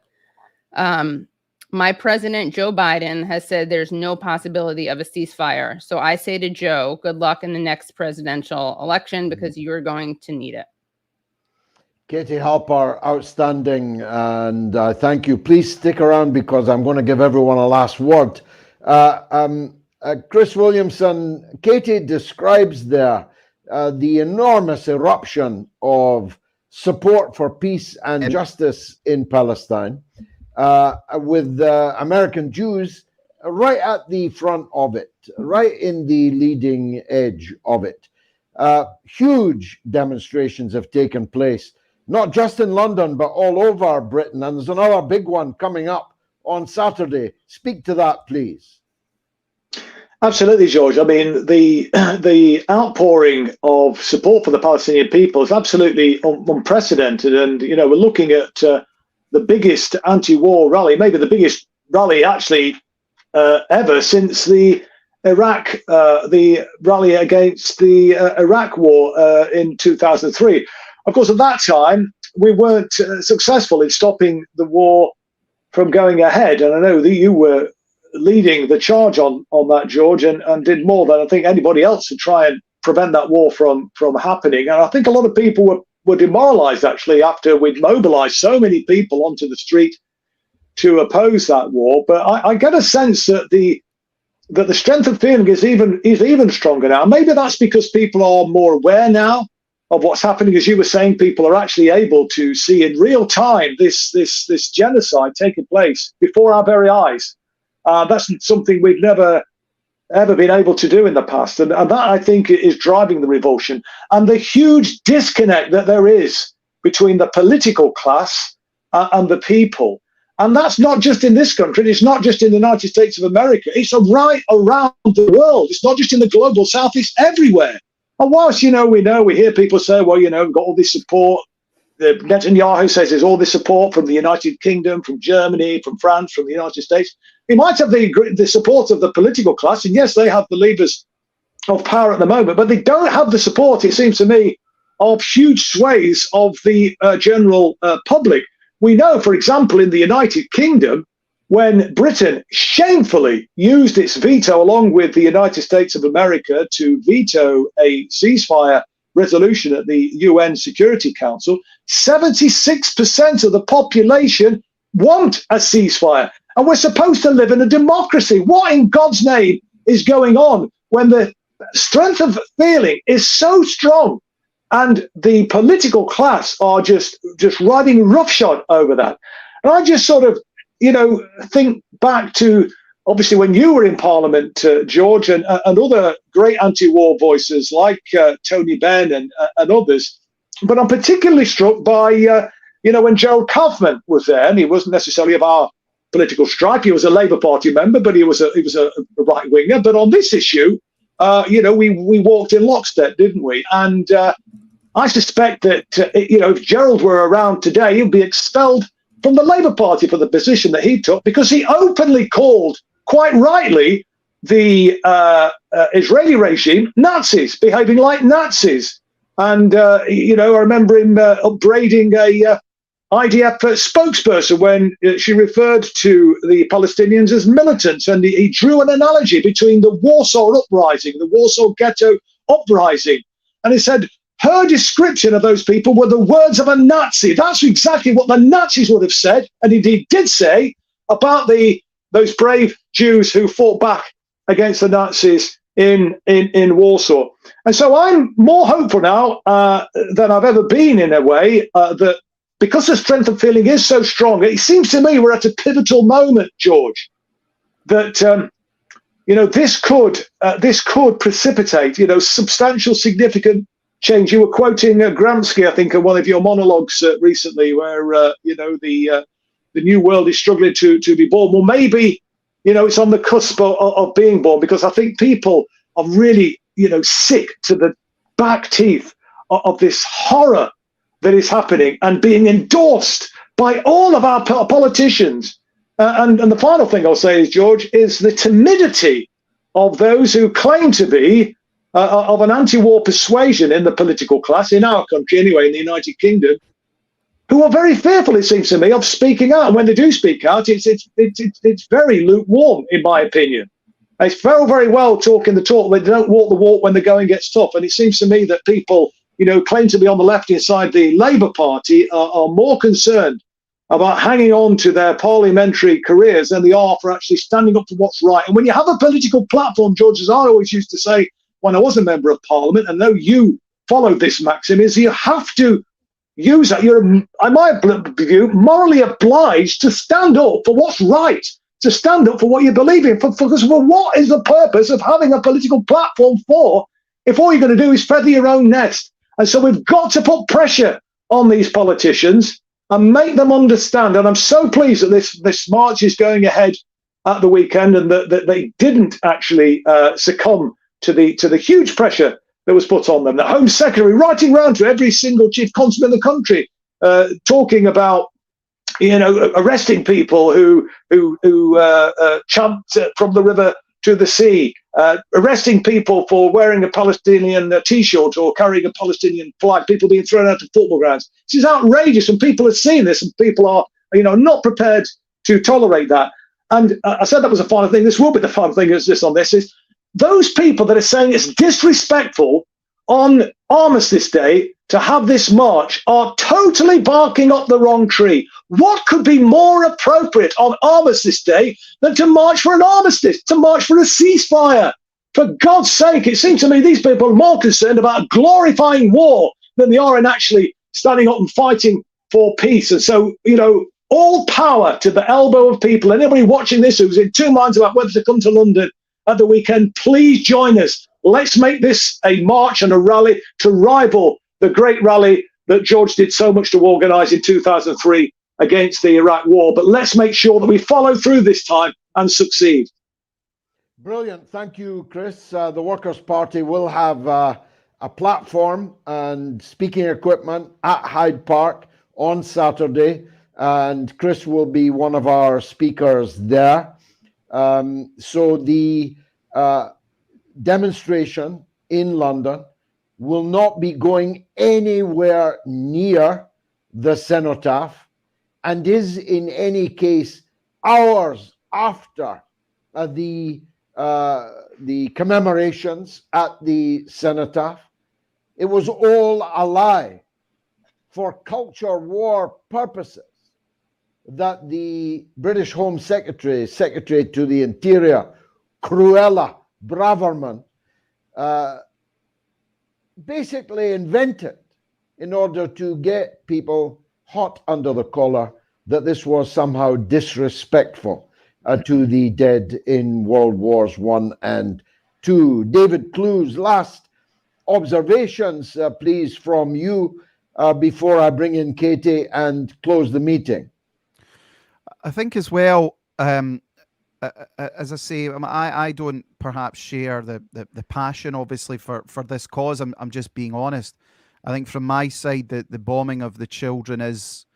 my president, Joe Biden, has said there's no possibility of a ceasefire. So I say to Joe, good luck in the next presidential election because you're going to need it. Katie Halper, outstanding, and thank you. Please stick around because I'm going to give everyone a last word. Chris Williamson, Katie describes there the enormous eruption of support for peace and justice in Palestine, with American Jews right at the front of it, right in the leading edge of it. Huge demonstrations have taken place, not just in London, but all over Britain. And there's another big one coming up on Saturday. Speak to that, please. Absolutely, George. I mean, the outpouring of support for the Palestinian people is absolutely unprecedented. And, you know, we're looking at the biggest anti-war rally, maybe the biggest rally actually ever since the rally against the Iraq war in 2003. Of course, at that time, we weren't successful in stopping the war from going ahead. And I know that you were leading the charge on that, George, and did more than I think anybody else to try and prevent that war from happening. And I think a lot of people were demoralized, actually, after we'd mobilized so many people onto the street to oppose that war. But I get a sense that the strength of feeling is even stronger now. Maybe that's because people are more aware now of what's happening. As you were saying, people are actually able to see in real time this genocide taking place before our very eyes. That's something we've never ever been able to do in the past, and that, I think, is driving the revulsion and the huge disconnect that there is between the political class and the people. And that's not just in this country. It's not just in the United States of America. It's right around the world. It's not just in the global south. It's everywhere. And whilst, we hear people say, well, we've got all this support. Netanyahu says there's all this support from the United Kingdom, from Germany, from France, from the United States. He might have the support of the political class. And yes, they have the levers of power at the moment, but they don't have the support, it seems to me, of huge swathes of the general public. We know, for example, in the United Kingdom, when Britain shamefully used its veto along with the United States of America to veto a ceasefire resolution at the UN Security Council, 76% of the population want a ceasefire. And we're supposed to live in a democracy. What in God's name is going on when the strength of feeling is so strong and the political class are just riding roughshod over that? And I just sort of, think back to, obviously, when you were in Parliament, George, and other great anti-war voices like Tony Benn and others. But I'm particularly struck by, when Gerald Kaufman was there, and he wasn't necessarily of our political stripe. He was a Labour Party member, but he was a right winger. But on this issue, we walked in lockstep, didn't we? And I suspect that if Gerald were around today, he'd be expelled from the Labour Party for the position that he took, because he openly called, quite rightly, the Israeli regime Nazis, behaving like Nazis. And I remember him upbraiding a IDF spokesperson when she referred to the Palestinians as militants, and he drew an analogy between the Warsaw Uprising, the Warsaw Ghetto Uprising, and he said her description of those people were the words of a Nazi. That's exactly what the Nazis would have said, and indeed did say, about those brave Jews who fought back against the Nazis in Warsaw. And so I'm more hopeful now than I've ever been, in a way, that because the strength of feeling is so strong, it seems to me we're at a pivotal moment, George, that this could precipitate substantial, significant change. You were quoting Gramsci, I think, in one of your monologues recently, where the new world is struggling to be born. Well, maybe it's on the cusp of being born, because I think people are really sick to the back teeth of this horror that is happening and being endorsed by all of our politicians. And the final thing I'll say is, George, is the timidity of those who claim to be of an anti-war persuasion in the political class, in our country anyway, in the United Kingdom, who are very fearful, it seems to me, of speaking out. And when they do speak out, it's very lukewarm, in my opinion. It's very, very well talking the talk, but they don't walk the walk when the going gets tough. And it seems to me that people, claim to be on the left inside the Labour Party are more concerned about hanging on to their parliamentary careers than they are for actually standing up for what's right. And when you have a political platform, George, as I always used to say when I was a member of Parliament, and I know you followed this maxim, is you have to use that. You're, in my view, morally obliged to stand up for what's right, to stand up for what you believe in. Because what is the purpose of having a political platform for if all you're going to do is feather your own nest? And so we've got to put pressure on these politicians and make them understand. And I'm so pleased that this march is going ahead at the weekend, and that they didn't actually succumb to the huge pressure that was put on them. The Home Secretary writing round to every single chief constable in the country, talking about arresting people who champed from the river to the sea, arresting people for wearing a Palestinian T-shirt or carrying a Palestinian flag, people being thrown out of football grounds. This is outrageous, and people are seeing this, and people are, not prepared to tolerate that. And I said that was a final thing. This will be the final thing is those people that are saying it's disrespectful on Armistice Day to have this march are totally barking up the wrong tree. What could be more appropriate on Armistice Day than to march for an armistice, to march for a ceasefire? For God's sake, it seems to me these people are more concerned about glorifying war than they are in actually standing up and fighting for peace. And so, all power to the elbow of people. Anybody watching this who's in two minds about whether to come to London at the weekend, please join us. Let's make this a march and a rally to rival the great rally that George did so much to organise in 2003 against the Iraq war. But let's make sure that we follow through this time and succeed. Brilliant. Thank you, Chris. The Workers' Party will have a platform and speaking equipment at Hyde Park on Saturday, and Chris will be one of our speakers there. So the demonstration in London will not be going anywhere near the cenotaph, and is in any case hours after the commemorations at the cenotaph. It was all a lie for culture war purposes that the British Home Secretary to the Interior, Cruella Braverman, basically invented in order to get people hot under the collar that this was somehow disrespectful to the dead in World Wars I and II. David Clews, last observations, please, from you before I bring in Katie and close the meeting. I think as well, as I say, I don't perhaps share the passion, obviously, for this cause. I'm just being honest. I think from my side, the bombing of the children is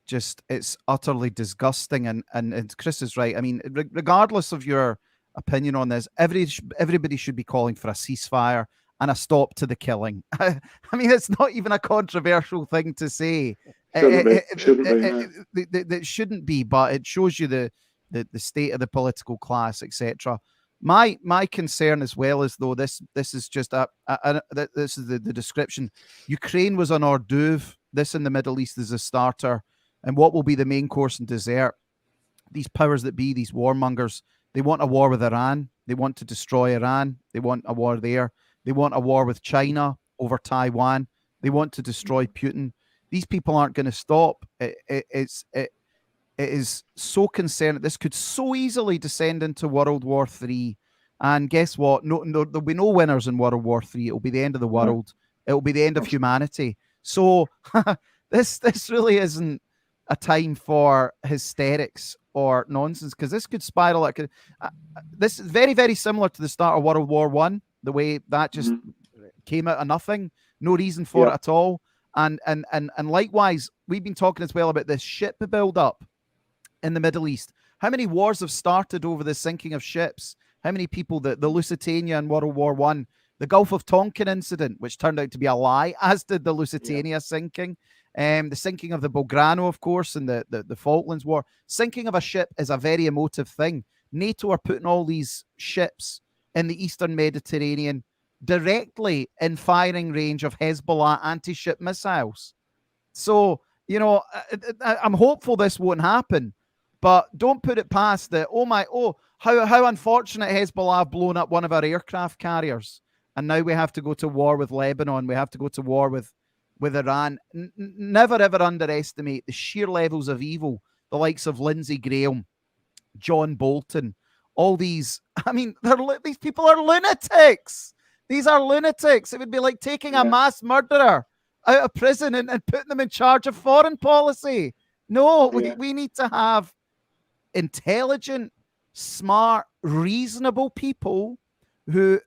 just, it's utterly disgusting. And Chris is right. I mean, regardless of your opinion on this, everybody should be calling for a ceasefire and a stop to the killing. I mean, it's not even a controversial thing to say. It shouldn't be, but it shows you the state of the political class, etc. My concern as well is, though, this is just this is the description. Ukraine was an hors d'oeuvre. This in the Middle East is a starter, and what will be the main course and dessert? These powers that be, these warmongers, they want a war with Iran. They want to destroy Iran. They want a war there. They want a war with China over Taiwan. They want to destroy Putin. These people aren't going to stop. It is so concerning. This could so easily descend into World War III. And guess what? No, there'll be no winners in World War III. It'll be the end of the world. It'll be the end of humanity. So this really isn't a time for hysterics or nonsense, because this could spiral. This is very, very similar to the start of World War I, the way that just came out of nothing. No reason for it at all. And likewise, we've been talking as well about this ship build-up in the Middle East. How many wars have started over the sinking of ships? How many people, the Lusitania in World War I, the Gulf of Tonkin incident, which turned out to be a lie, as did the Lusitania sinking, the sinking of the Belgrano, of course, and the Falklands War. Sinking of a ship is a very emotive thing. NATO are putting all these ships in the Eastern Mediterranean directly in firing range of Hezbollah anti-ship missiles. So, I'm hopeful this won't happen, but don't put it past that, how unfortunate Hezbollah have blown up one of our aircraft carriers, and now we have to go to war with Lebanon, we have to go to war with Iran. Never ever underestimate the sheer levels of evil, the likes of Lindsey Graham, John Bolton, all these. I mean, these people are lunatics. These are lunatics. It would be like taking a mass murderer out of prison and putting them in charge of foreign policy. No, we need to have intelligent, smart, reasonable people who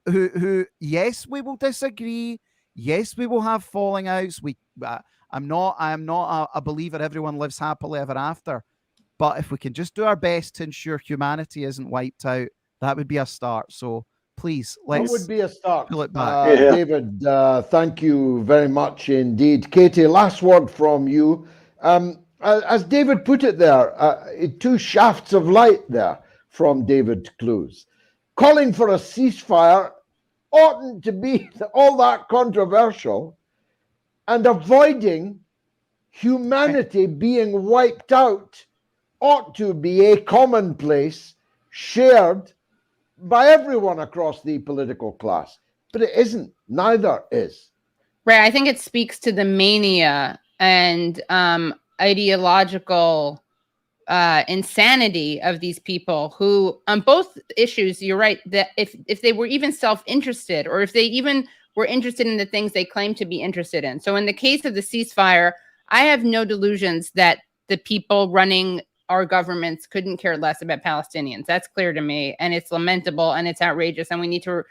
yes, we will disagree. Yes, we will have falling outs. I am not a believer everyone lives happily ever after. But if we can just do our best to ensure humanity isn't wiped out, That would be a start. So please, That let's would be a start. pull it back. Yeah. David, thank you very much indeed. Katie, last word from you. As David put it there, two shafts of light there from David Clews. Calling for a ceasefire oughtn't to be all that controversial, and avoiding humanity being wiped out ought to be a commonplace shared by everyone across the political class. But it isn't. Neither is. Right. I think it speaks to the mania and ideological insanity of these people who, on both issues, you're right, that if they were even self-interested, or if they even were interested in the things they claim to be interested in. So in the case of the ceasefire, I have no delusions that the people running our governments couldn't care less about Palestinians. That's clear to me, and it's lamentable and it's outrageous, and we need to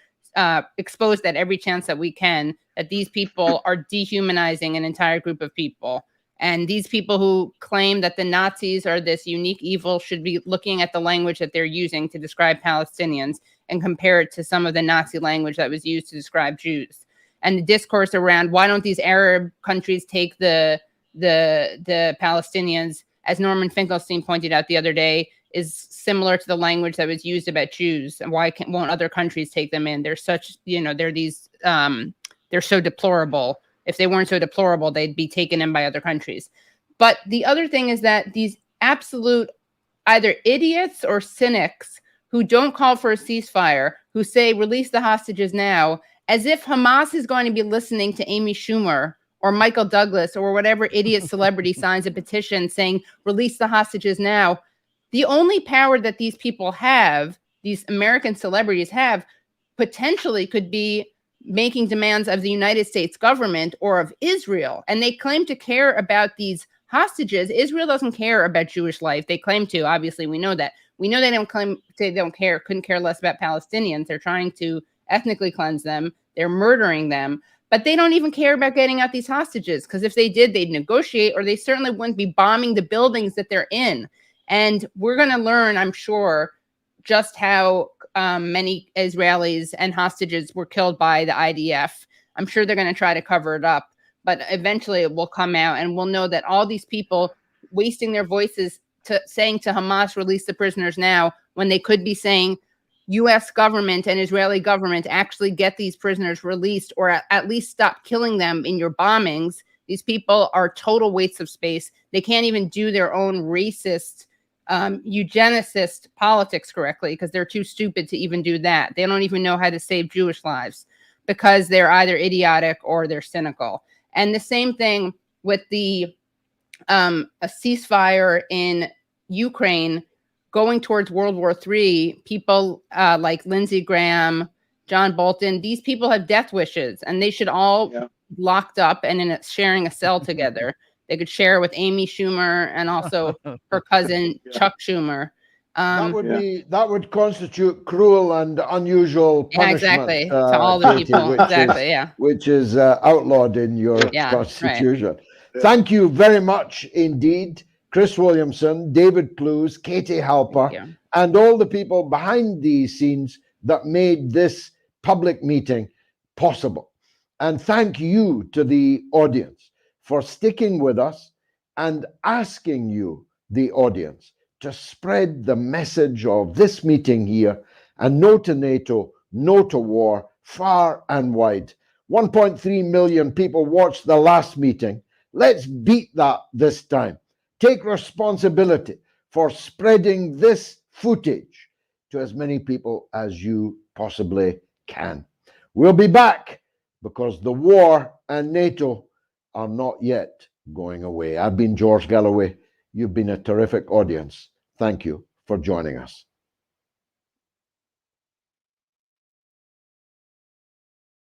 expose that every chance that we can, that these people are dehumanizing an entire group of people. And these people who claim that the Nazis are this unique evil should be looking at the language that they're using to describe Palestinians and compare it to some of the Nazi language that was used to describe Jews. And the discourse around why don't these Arab countries take the Palestinians, as Norman Finkelstein pointed out the other day, is similar to the language that was used about Jews. And why won't other countries take them in? They're such, they're so deplorable. If they weren't so deplorable, they'd be taken in by other countries. But the other thing is that these absolute either idiots or cynics who don't call for a ceasefire, who say release the hostages now, as if Hamas is going to be listening to Amy Schumer or Michael Douglas or whatever idiot celebrity signs a petition saying release the hostages now. The only power that these people have, these American celebrities have, potentially could be making demands of the United States government or of Israel. And they claim to care about these hostages. Israel doesn't care about Jewish life. They claim to. Obviously, we know that. We know they don't care, couldn't care less about Palestinians. They're trying to ethnically cleanse them. They're murdering them. But they don't even care about getting out these hostages, because if they did, they'd negotiate, or they certainly wouldn't be bombing the buildings that they're in. And we're going to learn, I'm sure, just how many Israelis and hostages were killed by the IDF. I'm sure they're going to try to cover it up, but eventually it will come out, and we'll know that all these people wasting their voices to saying to Hamas, release the prisoners now, when they could be saying, U.S. government and Israeli government, actually get these prisoners released, or at least stop killing them in your bombings. These people are total wastes of space. They can't even do their own racist, eugenicist politics correctly, because they're too stupid to even do that. They don't even know how to save Jewish lives, because they're either idiotic or they're cynical. And the same thing with a ceasefire in Ukraine going towards World War III. People like Lindsey Graham, John Bolton, these people have death wishes, and they should all locked up and sharing a cell together. They could share with Amy Schumer and also her cousin Chuck Schumer. That would constitute cruel and unusual punishment. Exactly. To all the people. Which is outlawed in your constitution. Right. Thank you very much indeed, Chris Williamson, David Clews, Katie Halper, and all the people behind the scenes that made this public meeting possible. And thank you to the audience for sticking with us and asking you, the audience, to spread the message of this meeting here and no to NATO, no to war, far and wide. 1.3 million people watched the last meeting. Let's beat that this time. Take responsibility for spreading this footage to as many people as you possibly can. We'll be back, because the war and NATO are not yet going away. I've been George Galloway. You've been a terrific audience. Thank you for joining us.